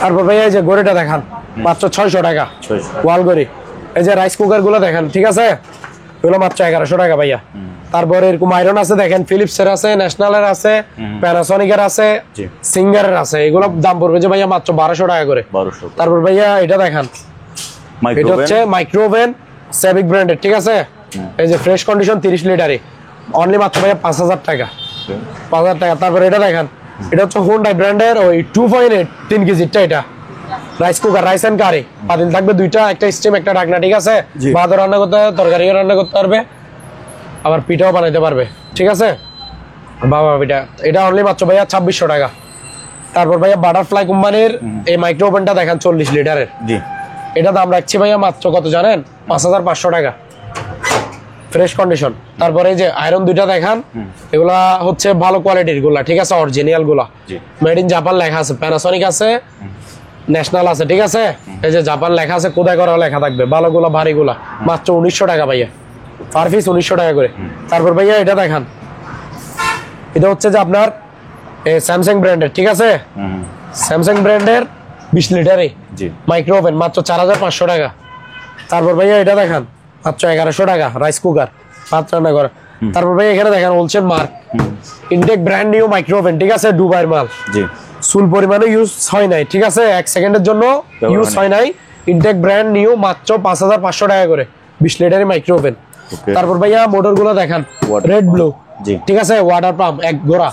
[SPEAKER 1] তারপর ভাইয়া এই যে গড়িটা দেখান, মাত্র 600 টাকা, ওয়াল গড়ি। এই যে রাইস কুকার গুলো দেখেন, ঠিক আছে, এগুলো মাত্র 1100 টাকা ভাইয়া। তারপরে এরকম আয়রন আছে দেখেন, ফিলিপসের আছে, ন্যাশনালের আছে, প্যানাসনিকের আছে, সিঙ্গারের আছে, এগুলো দাম পড়বে যে ভাইয়া মাত্র 1200 টাকা করে। তারপর ভাইয়া এটা দেখান, এটা হচ্ছে মাইক্রো ওভেন সেভিক ব্র্যান্ডের, ঠিক আছে, এই যে ফ্রেশ কন্ডিশন 30 লিটারে, অনলি মাত্র ভাইয়া 5000 টাকা, 5000 টাকা। তারপর এটা দেখেন, এটা হচ্ছে হোন্ডাই ব্র্যান্ডের ওই 2.8 3 কেজিটা, এটা রাইস কুকার, রাইস এন্ড কারি, পাতিল থাকবে 2টা, একটা স্টিম একটা ঢাকনা, ঠিক আছে, ভাত রান্না করতে পারবে, তরকারিও রান্না করতে পারবে, আবার পিঠাও বানাইতে পারবে, ঠিক আছে, বাবা পিঠা। এটা অনলি মাত্র ভাইয়া 2600 টাকা। তারপর ভাইয়া বাটারফ্লাই কোম্পানির এই মাইক্রো ওভেনটা দেখেন 40 লিটারের, এটা দাম রাখছি ভাইয়া মাত্র কত জানেন? 5500 টাকা, ফ্রেশ কন্ডিশন। তারপরে এই যে আয়রন 2টা দেখান, এগুলা হচ্ছে ভালো কোয়ালিটির গুলা, ঠিক আছে, অরিজিনাল গুলা, মেড ইন জাপান লেখা আছে, প্যানাসনিক আছে, ন্যাশনাল আছে, ঠিক আছে, এই যে জাপান লেখা আছে, কোথায় করা লেখা থাকবে, ভালো গুলা ভারী গুলা, মাত্র 1900 টাকা ভাইয়া, পার পিস 1900 টাকা করে। তারপর ভাইয়া এটা দেখান, এটা হচ্ছে যে আপনার স্যামসাং ব্র্যান্ডের, ঠিক আছে, স্যামসাং ব্র্যান্ডের 20 লিটারে মাইক্রো ওভেন, মাত্র 4500 টাকা। তারপর ভাইয়া এটা দেখান, মাত্র 1100 টাকা, রাইস কুকার, ভাত রান্না করা। তারপর ভাইয়া এখানে দেখেন Olsenmark intact brand new micro oven, ঠিক আছে, দুবাইয়ের মাল, সুল পরিমাণে ইউজ হয় নাই, ঠিক আছে, 1 সেকেন্ডের জন্য ইউজ হয় নাই, ইনটেক ব্র্যান্ড নিউ, মাত্র 5500 টাকা করে, 20 লিটারের মাইক্রো ওভেন। তারপর ভাইয়া মোটর গুলো দেখান, রেড ব্লু, ঠিক আছে, ওয়াটার পাম্প 1 গোড়া,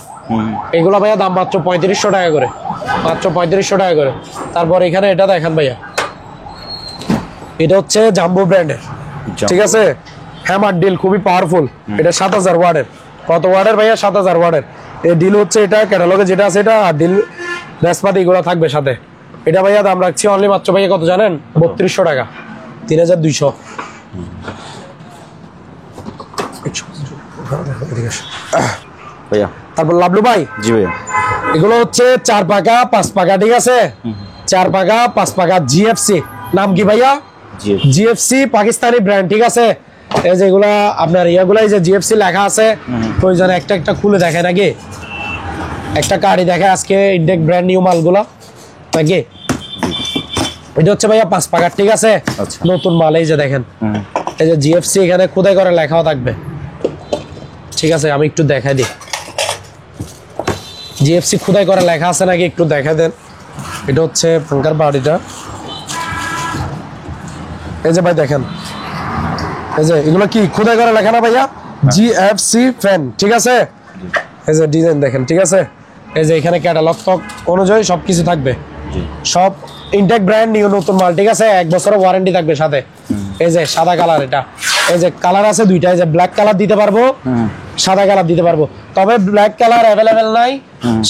[SPEAKER 1] এগুলো ভাইয়া দাম মাত্র 3500 টাকা করে, মাত্র 3500 টাকা করে। তারপর এখানে এটা দেখান ভাইয়া, এটা হচ্ছে জাম্বো ব্র্যান্ডের, ঠিক আছে, হ্যামার ডিল, খুবই পাওয়ারফুল, এটা 7000 ওয়াটের, কত ওয়াটের ভাইয়া? 7000 ওয়াটের। এই ডিল হচ্ছে এটা ক্যাটালগে যেটা আছে এটা, আর ডিল রেসপাতি এগুলো থাকবে সাথে। এটা ভাইয়া দাম রাখছি অনলি মাত্র ভাইয়া কত জানেন? 3200 টাকা, 3200। তারপর লাভলু ভাই,
[SPEAKER 2] জি ভাইয়া,
[SPEAKER 1] এগুলো হচ্ছে 4 পাকা 5 পাকা, ঠিক আছে, 4 পাকা 5 পাকা জিএফসি, নাম কি ভাইয়া? জিএফসি পাকিস্তানি ব্র্যান্ড, ঠিক আছে, এই যে এগুলা আপনার ইয়াগুলা, এই যে জিএফসি লেখা আছে, প্রয়োজনে একটা একটা খুলে দেখে নাকি, একটা কার্ডই দেখে আজকে, ইনটেক ব্র্যান্ড নিউ মালগুলা নাকি। এটা হচ্ছে ভাইয়া 5 পাকা, ঠিক আছে, নতুন মাল, এই যে দেখেন, এই যে জিএফসি এখানে খোদাই করে লেখাও থাকবে, ঠিক আছে, আমি একটু দেখাই দিই, জিএফসি খোদাই করে লেখা আছে নাকি একটু দেখা দেন। এটা হচ্ছে পাঙ্কার বাড়িটা, এই যে ভাই দেখেন, এই যে এগুলো কি খোদাই করা লেখা না ভাইয়া, জিএফসি ফ্যান, ঠিক আছে। এই যে ডিজাইন দেখেন, ঠিক আছে। এই যে এখানে ক্যাটালগ অনুযায়ী সবকিছু থাকবে, সব ইনটেক ব্র্যান্ড নিউ নতুন মাল, ঠিক আছে। 1 বছরের ওয়ারেন্টি থাকবে সাথে। এই যে সাদা কালার, এটা এই যে কালার আছে দুইটা, এই যে ব্ল্যাক কালার দিতে পারবো, সাদা কালার দিতে পারবো। তবে ব্ল্যাক কালার অ্যাভেলেবেল নাই,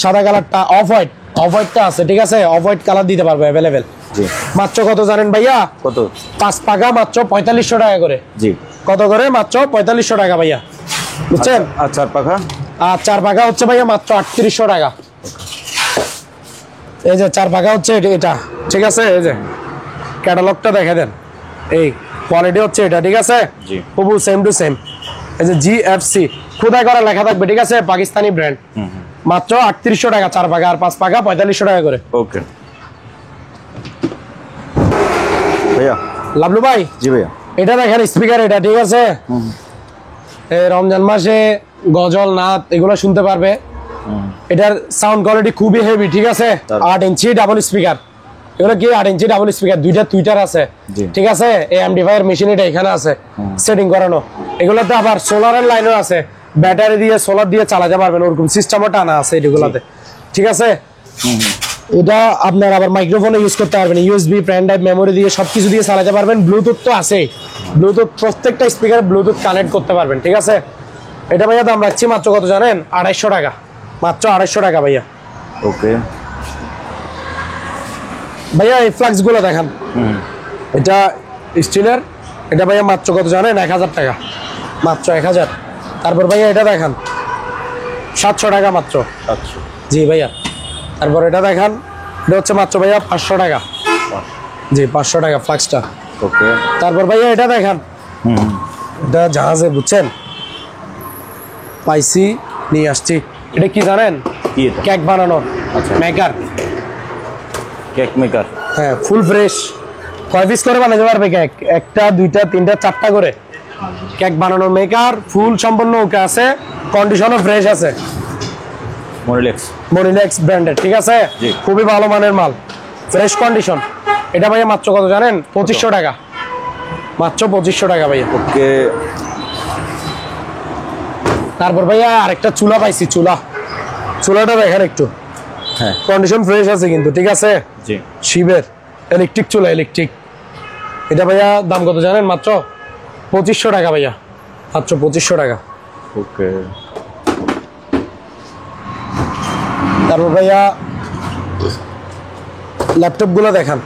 [SPEAKER 1] সাদা কালারটা অফ হোয়াইটটা আছে, ঠিক আছে। অফ হোয়াইট কালার দিতে পারবো অ্যাভেলেবেল। মাত্র কত জানেন ভাইয়া? কত? 5 পাকা মাত্র 4500 টাকা করে। জি, কত করে? মাত্র 4500 টাকা ভাইয়া, বুঝছেন।
[SPEAKER 2] আর 4 পাকা?
[SPEAKER 1] আর 4 পাকা হচ্ছে ভাইয়া মাত্র 3800 টাকা। এই যে 4 পাকা হচ্ছে এটা, ঠিক আছে। এই যে ক্যাটালগটা দেখে দেন, এই কোয়ালিটি হচ্ছে এটা, ঠিক আছে। খুব সেম টু সেম। এই যে জিএফসি খোদাই করা লেখা থাকবে, ঠিক আছে, পাকিস্তানি ব্র্যান্ড। মাত্র 3800 টাকা 4 পাকা, আর 5 পাকা 4500 টাকা করে।
[SPEAKER 2] ওকে ভাইয়া।
[SPEAKER 1] লাভলু ভাই।
[SPEAKER 2] জি ভাইয়া।
[SPEAKER 1] এটা দেখেন স্পিকার, এটা ঠিক আছে। এই রমজান মাসে গজল নাত এগুলো শুনতে পারবে। এটার সাউন্ড কোয়ালিটি খুবই হেভি, ঠিক আছে। 8 ইঞ্চি ডাবল স্পিকার, এগুলো কি 8 ইঞ্চি ডাবল স্পিকার, দুইটা টুইটার আছে, ঠিক আছে। এই এমপ্লিফায়ার মেশিন এটা এখানে আছে সেটিং করানো। এগুলোতে আবার সোলারের লাইনও আছে, ব্যাটারি দিয়ে সোলার দিয়ে চালাতে পারবেন, ওরকম সিস্টেমও টানা আছে এগুলোতে, ঠিক আছে। এটা আপনার আবার মাইক্রোফোনে ইউজ করতে পারবেন, ইউএসবি পেন ড্রাইভ মেমোরি দিয়ে সবকিছু দিয়ে চালাতে পারবেন। ব্লুটুথ তো আছেই, ব্লুটুথ প্রত্যেকটা স্পিকারে ব্লুটুথ কানেক্ট করতে পারবেন, ঠিক আছে। এটা ভাইয়া দাম রাখছি মাত্র কত জানেন? 250 টাকা, মাত্র 250 টাকা ভাইয়া।
[SPEAKER 2] ওকে
[SPEAKER 1] ভাইয়া এই ফ্লাক্স গুলো দেখান, এটা স্টিলের, এটা ভাইয়া মাত্র কত জানেন? 1000 টাকা, মাত্র 1000। তারপর ভাইয়া এটা দেখান 700 টাকা মাত্র। আচ্ছা জি ভাইয়া। তারপর এটা দেখান, এটা হচ্ছে মাত্র ভাইয়া 500 টাকা। জি 500 টাকা ফ্লাক্সটা। ওকে। তারপর ভাইয়া এটা দেখান, এটা জাহাজে, বুঝছেন, পাইছি নিয়ে আসছি। এটা কি জানেন? কেক বানানোর মেকার,
[SPEAKER 2] কেক মেকার।
[SPEAKER 1] হ্যাঁ, ফুল ফ্রেশ। কয় পিস করে বানাতে পারবে কেক? 1টা 2টা 3টা 4টা করে কেক বানানোর মেকার, ফুল সম্পূর্ণ ওকে আছে, কন্ডিশনও ফ্রেশ আছে। মনিলেক্স ব্র্যান্ডের, ঠিক আছে। খুবই ভালো মানের মাল, ফ্রেশ কন্ডিশন। এটা ভাইয়া মাত্র কত জানেন? 2500 টাকা, মাত্র 2500 টাকা ভাইয়া। ওকে। তারপর ভাইয়া আরেকটা চুলা পাইছি, চুলাটা দেখেন একটু, হ্যাঁ কন্ডিশন ফ্রেশ আছে কিন্তু, ঠিক আছে। জি, শিবের ইলেকট্রিক চুলা, ইলেকট্রিক। এটা ভাইয়া দাম কত জানেন? মাত্র 2500 টাকা ভাইয়া, মাত্র 2500 টাকা। ওকে। তারপর ভাইয়া ল্যাপটপ গুলো দেখান,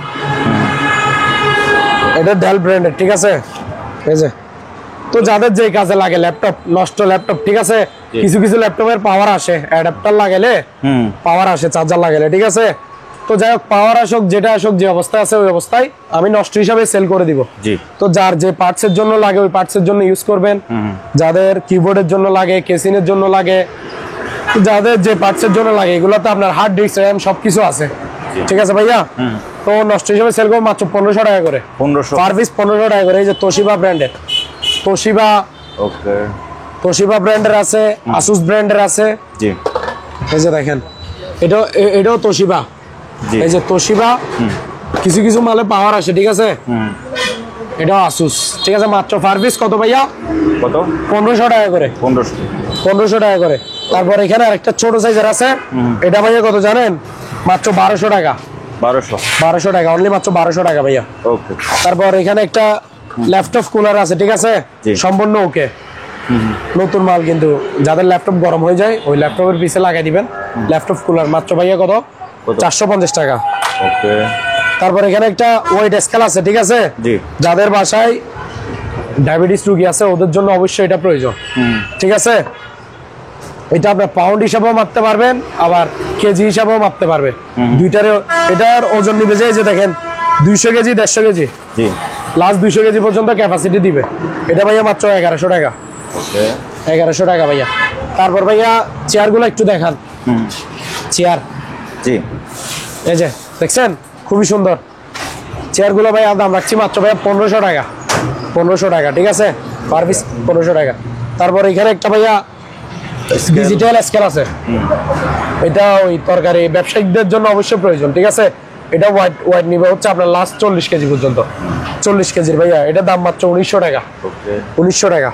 [SPEAKER 1] এটা ডেল ব্র্যান্ডের, ঠিক আছে। এই যে, তো যাদের যে কাজে লাগে ল্যাপটপ, নষ্ট ল্যাপটপ, ঠিক আছে। কিছু কিছু ল্যাপটপের পাওয়ার আসে, অ্যাডাপ্টার লাগালে পাওয়ার আসে, চার্জার লাগালে, ঠিক আছে। তো যাই হোক, পাওয়ার আসুক যেটা আসুক, যে অবস্থায় আছে ওই অবস্থায় আমি নষ্ট হিসাবে সেল করে দিব। তো যার যে পার্টসের জন্য লাগে ওই পার্টসের জন্য ইউজ করবেন। যাদের কিবোর্ডের জন্য লাগে, কেসিনের জন্য লাগে, যাদের যে পার্টসের জন্য লাগে, এগুলো তো আপনার হার্ড ডিস্ক, র্যাম সবকিছু আছে, ঠিক আছে ভাইয়া। তো নষ্ট হিসাবে সেল করবো মাত্র 1500 টাকা করে, 1500 পার পিস, 1500 টাকা করে। এই যে তোশিবা ব্র্যান্ডের, তোশিবা, ওকে, তোশিবা ব্র্যান্ডের আছে, আসুস ব্র্যান্ডের আছে। জি, এই যে দেখেন, এটাও তোশিবা। এই যে তোশিবা, কিছু কিছু মালে পাওয়ার আসে, ঠিক আছে। এটাও আসুস, ঠিক আছে। মাত্র পার পিস কত ভাইয়া? কত? 1500 টাকা করে, 1500 টাকা করে। তারপর এখানে আরেকটা ছোট সাইজের আছে, এটা ভাইয়া কত জানেন? মাত্র 1200 টাকা, 1200 টাকা অনলি, মাত্র 1200 টাকা ভাইয়া। ওকে। তারপর এখানে একটা ল্যাপটপ কুলার আছে, ঠিক আছে, সম্পূর্ণ ওকে, নতুন মাল কিন্তু। যাদের ল্যাপটপ গরম হয়ে যায় ওই ল্যাপটপের পিছে লাগাই দিবেন ল্যাপটপ কুলার, মাত্র ভাইয়া কত? 450 টাকা। ওকে। তারপর এখানে একটা ওয়েট স্কেল আছে, ঠিক আছে। যাদের বাসায় ডায়াবেটিস রোগী আছে ওদের জন্য অবশ্যই এটা প্রয়োজন, ঠিক আছে। এটা আপনার পাউন্ড হিসাবেও মাপতে পারবেন, আবার কেজি হিসাবেও মাপতে পারবে, দুইটারে। এটার ওজন নিবে যে দেখেন 200 কেজি 150 কেজি, লাস্ট 200 কেজি পর্যন্ত ক্যাপাসিটি দিবে। এটা ভাইয়া মাত্র 1100 টাকা, 1100 টাকা ভাইয়া। তারপর ভাইয়া চেয়ারগুলো একটু দেখান, চেয়ার। জি, এই যে দেখছেন, খুবই সুন্দর চেয়ারগুলো ভাইয়া। দাম রাখছি মাত্র ভাইয়া 1500 টাকা, 1500 টাকা, ঠিক আছে, পার পিস 1500 টাকা। তারপর এখানে একটা ভাইয়া ডিজিটাল স্কেল আছে, এটা ওই তরকারি ব্যবসায়িকদের জন্য অবশ্যই প্রয়োজন, ঠিক আছে। এটা ওয়েট নিবে হচ্ছে আপনার লাস্ট 40 কেজি পর্যন্ত, 40 কেজির ভাইয়া। এটা দাম মাত্র 1900 টাকা।
[SPEAKER 2] ওকে,
[SPEAKER 1] 1900 টাকা।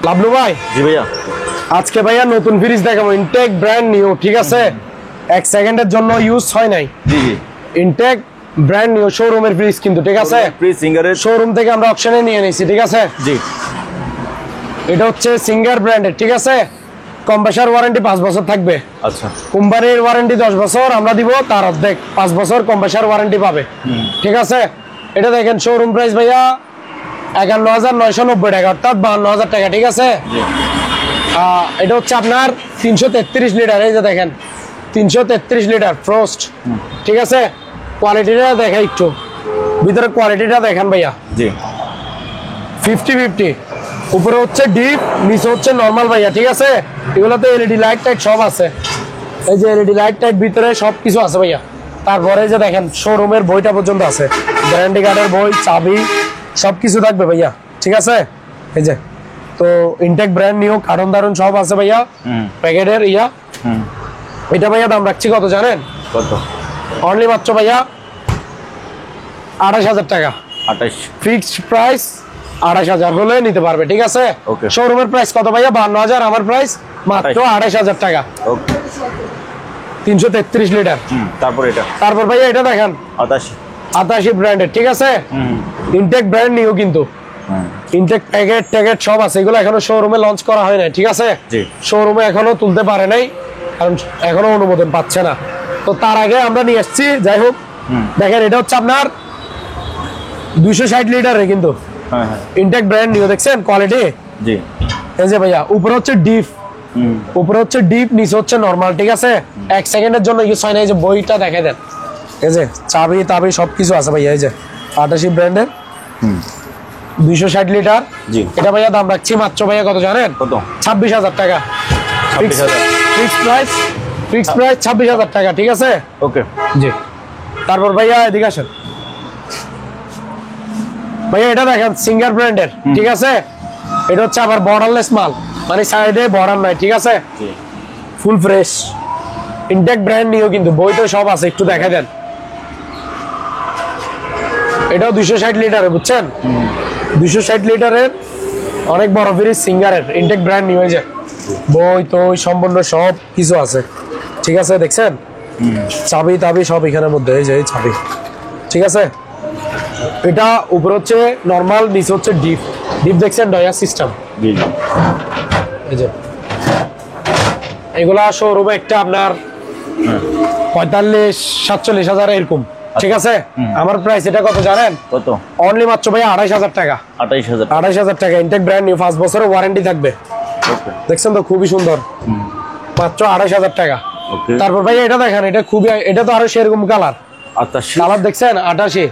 [SPEAKER 1] লাবলু ভাই,
[SPEAKER 2] জি ভাইয়া,
[SPEAKER 1] আজকে ভাইয়া নতুন ফ্রিজ দেখাবো, ইনটেক ব্র্যান্ড নিউ, ঠিক আছে? 1 সেকেন্ডের জন্য ইউজ হয় নাই।
[SPEAKER 2] জি জি,
[SPEAKER 1] ইনটেক ব্র্যান্ড নিউ শোরুমের ফ্রিজ কিন্তু, ঠিক আছে?
[SPEAKER 2] প্রি সিঙ্গারের
[SPEAKER 1] শোরুম থেকে আমরা অপশনে নিয়ে নিয়েছি, ঠিক আছে?
[SPEAKER 2] জি।
[SPEAKER 1] এটা হচ্ছে সিঙ্গার ব্র্যান্ডের, ঠিক আছে? কম্প্রেসার ওয়ারেন্টি 5 বছর থাকবে।
[SPEAKER 2] আচ্ছা,
[SPEAKER 1] কোম্পানির ওয়ারেন্টি 10 বছর, আমরা দিব তার অর্ধেক, 5 বছর কম্প্রেসার ওয়ারেন্টি পাবে, ঠিক আছে? এটা দেখেন শোরুম প্রাইস ভাইয়া 51,990 টাকা, অর্থাৎ 52,000 টাকা, ঠিক আছে?
[SPEAKER 2] জি।
[SPEAKER 1] এটা হচ্ছে আপনার 333 লিটার, এই যে দেখেন 333 লিটার ফ্রস্ট, ঠিক আছে? কোয়ালিটিটা দেখেন একটু, ভিতরে কোয়ালিটিটা দেখেন ভাইয়া।
[SPEAKER 2] জি।
[SPEAKER 1] 50-50, উপরে হচ্ছে ডিপ, নিচে হচ্ছে নরমাল ভাইয়া, ঠিক আছে? এগুলোতে এলইডি লাইট টাইট সব আছে, এই যে এলইডি লাইট টাইট ভিতরে সব কিছু আছে ভাইয়া। তারপরে যে দেখেন শোরুমের বইটা পর্যন্ত আছে, গ্যারান্টি কার্ডের বই, চাবি সব কিছু থাকবে ভাইয়া, ঠিক আছে? এই যে তো ইনটেক ব্র্যান্ড নিউ, কারণ দারুন সব আছে ভাইয়া, প্যাকেটের ইয়া। এটা ভাইয়া দাম রাখছি কত জানেন?
[SPEAKER 2] কত?
[SPEAKER 1] অনলি মাত্র ভাইয়া 28,000 টাকা।
[SPEAKER 2] 28,
[SPEAKER 1] ফিক্সড প্রাইস 28,000 হলে নিতে পারবে, ঠিক আছে?
[SPEAKER 2] ওকে।
[SPEAKER 1] শোরুমের প্রাইস কত ভাইয়া? 52,000, আমার প্রাইস মাত্র 28,000 টাকা।
[SPEAKER 2] ওকে।
[SPEAKER 1] 333 লিটার।
[SPEAKER 2] তারপর এটা
[SPEAKER 1] তারপর ভাইয়া এটা দেখেন
[SPEAKER 2] 88,
[SPEAKER 1] 88 ব্র্যান্ডের, ঠিক আছে? ইনটেক ব্র্যান্ড নিউ কিন্তু, ইনটেক প্যাকেট ট্যাকেট সব আছে, এগুলো এখনো শোরুমে লঞ্চ করা হয় নাই, ঠিক আছে?
[SPEAKER 2] জি।
[SPEAKER 1] শোরুমে এখনো তুলতে পারে নাই, কারণ এখনো অনুমোদন পাচ্ছে না। তো তার আগে আমরা নিয়ে এসেছি, যাই হোক। দেখেন এটা হচ্ছে আপনার 260 লিটারের কিন্তু,
[SPEAKER 2] হ্যাঁ হ্যাঁ,
[SPEAKER 1] ইনটেক ব্র্যান্ড নিউ, দেখছেন কোয়ালিটি?
[SPEAKER 2] জি।
[SPEAKER 1] এই যে ভাইয়া উপরে হচ্ছে ডিপ, উপরে হচ্ছে ডিপ, নিচে হচ্ছে নরমাল, ঠিক আছে? 1 সেকেন্ডের জন্য ইউজ হয় না। এই যে বইটা দেখে দেন, এই যে চাবি তাবি সবকিছু আছে ভাইয়া। এই যে 88 ব্র্যান্ডের 260 লিটার।
[SPEAKER 2] জি।
[SPEAKER 1] এটা ভাইয়া দাম রাখছি মাত্র ভাইয়া কত জানেন?
[SPEAKER 2] কত?
[SPEAKER 1] 26,000 টাকা।
[SPEAKER 2] 26,000,
[SPEAKER 1] ফিক্সড প্রাইস, ফিক্সড প্রাইস 26,000 টাকা, ঠিক আছে?
[SPEAKER 2] ওকে।
[SPEAKER 1] জি। তারপর ভাইয়া এদিকে আসেন ভাইয়া, এটা দেখেন সিঙ্গার ব্র্যান্ডের, ঠিক আছে? এটা হচ্ছে আবার বর্ডারলেস মাল, মানে সাইডে বর্ডার নাই, ঠিক আছে?
[SPEAKER 2] জি।
[SPEAKER 1] Full fresh, intact brand new কিন্তু, বই তো সব আছে, একটু দেখা দেন। এটাও 260 লিটারের, বুঝছেন? 260 লিটারের অনেক বড় ফ্রিজ, সিঙ্গারের, ইনটেক ব্র্যান্ড নিউ, এই যে বই তো সম্পূর্ণ সব কিছু আছে, ঠিক আছে? দেখছেন চাবি তাবি সব এখানের মধ্যে, এই যে এই চাবি, ঠিক আছে? এটা উপরে হচ্ছে নরমাল, নিচে হচ্ছে ডিপ, ডিপ দেখছেন ডয়ার সিস্টেম,
[SPEAKER 2] জি জি।
[SPEAKER 1] এই যে এগুলা শোরুমে একটা আপনার 45-47,000 এরকম, ঠিক আছে? আমার প্রাইস এটা কত জানেন?
[SPEAKER 2] কত?
[SPEAKER 1] অনলি মাত্র ভাই 28,000 টাকা।
[SPEAKER 2] 28,000,
[SPEAKER 1] 28,000 টাকা, ইনটেক ব্র্যান্ড নিউ, 5 বছরের ওয়ারেন্টি থাকবে।
[SPEAKER 2] ওকে।
[SPEAKER 1] দেখছেন তো খুবই সুন্দর, মাত্র 28,000 টাকা।
[SPEAKER 2] ওকে।
[SPEAKER 1] তারপর ভাই এটা দেখেন, এটা খুবই, এটা তো আরো সেরকম কালার,
[SPEAKER 2] 88,
[SPEAKER 1] কালার দেখছেন 88,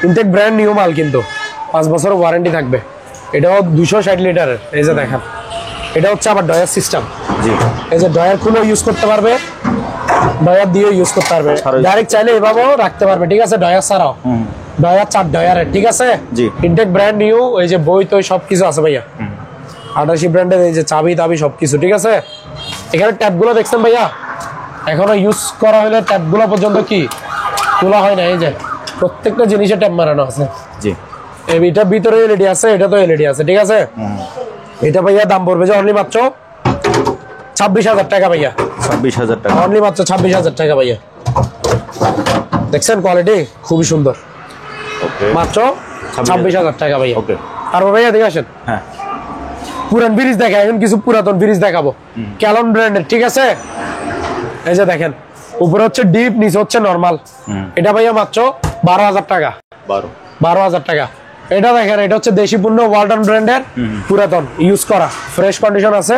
[SPEAKER 1] ইনটেক ব্র্যান্ড নিউ মাল কিন্তু, 5 বছরের ওয়ারেন্টি থাকবে। এটাও 260 লিটারের, এই যে দেখেন। এটা হচ্ছে আবার ডয়ার সিস্টেম,
[SPEAKER 2] জি।
[SPEAKER 1] এই যে ডয়ার খুলে ইউজ করতে পারবে, ডয়ার দিয়ে ইউজ করতে পারবে, ডাইরেক্ট চাইলে এভাবেও রাখতে পারবে, ঠিক আছে? ডয়ার ছাড়াও, ডয়ার 4 ডয়ারের, ঠিক আছে?
[SPEAKER 2] জি।
[SPEAKER 1] ইনটেক ব্র্যান্ড নিউ, এই যে বই তো সবকিছু আছে ভাইয়া। 88 ব্র্যান্ডের, এই যে চাবি তাবি সবকিছু, ঠিক আছে? এখানে ট্যাপগুলো দেখছেন ভাইয়া, এখনো ইউজ করা হলে ট্যাপগুলো পর্যন্ত কি তোলা হয় না, এই যে প্রত্যেকটা জিনিসে ট্যাপ মারানো আছে।
[SPEAKER 2] জি।
[SPEAKER 1] এটার ভিতরে এলইডি আছে, এটা তো এলইডি আছে, ঠিক আছে? এটা ভাইয়া দাম পড়বে যে অনলি মাত্র 26,000 টাকা ভাইয়া।
[SPEAKER 2] 26,000 টাকা,
[SPEAKER 1] অনলি মাত্র 26,000 টাকা ভাইয়া। দেখছেন কোয়ালিটি খুবই সুন্দর,
[SPEAKER 2] ওকে।
[SPEAKER 1] মাত্র 26,000 টাকা ভাইয়া।
[SPEAKER 2] ওকে।
[SPEAKER 1] তারপর ভাইয়া দেখে আসেন,
[SPEAKER 2] হ্যাঁ,
[SPEAKER 1] পুরান ফ্রিজ দেখা, এখন কিছু পুরাতন ফ্রিজ দেখাবো, ক্যালন ব্র্যান্ডের, ঠিক আছে? এই যে দেখেন উপরে হচ্ছে ডিপ, নিচে হচ্ছে নরমাল। এটা ভাইয়া মাত্র 12,000 টাকা। 12,000 টাকা। এটা দেখেন, এটা হচ্ছে দেশি পণ্য, ওয়ালটন ব্র্যান্ডের, পুরাতন, ইউজ করা, ফ্রেশ কন্ডিশন আছে,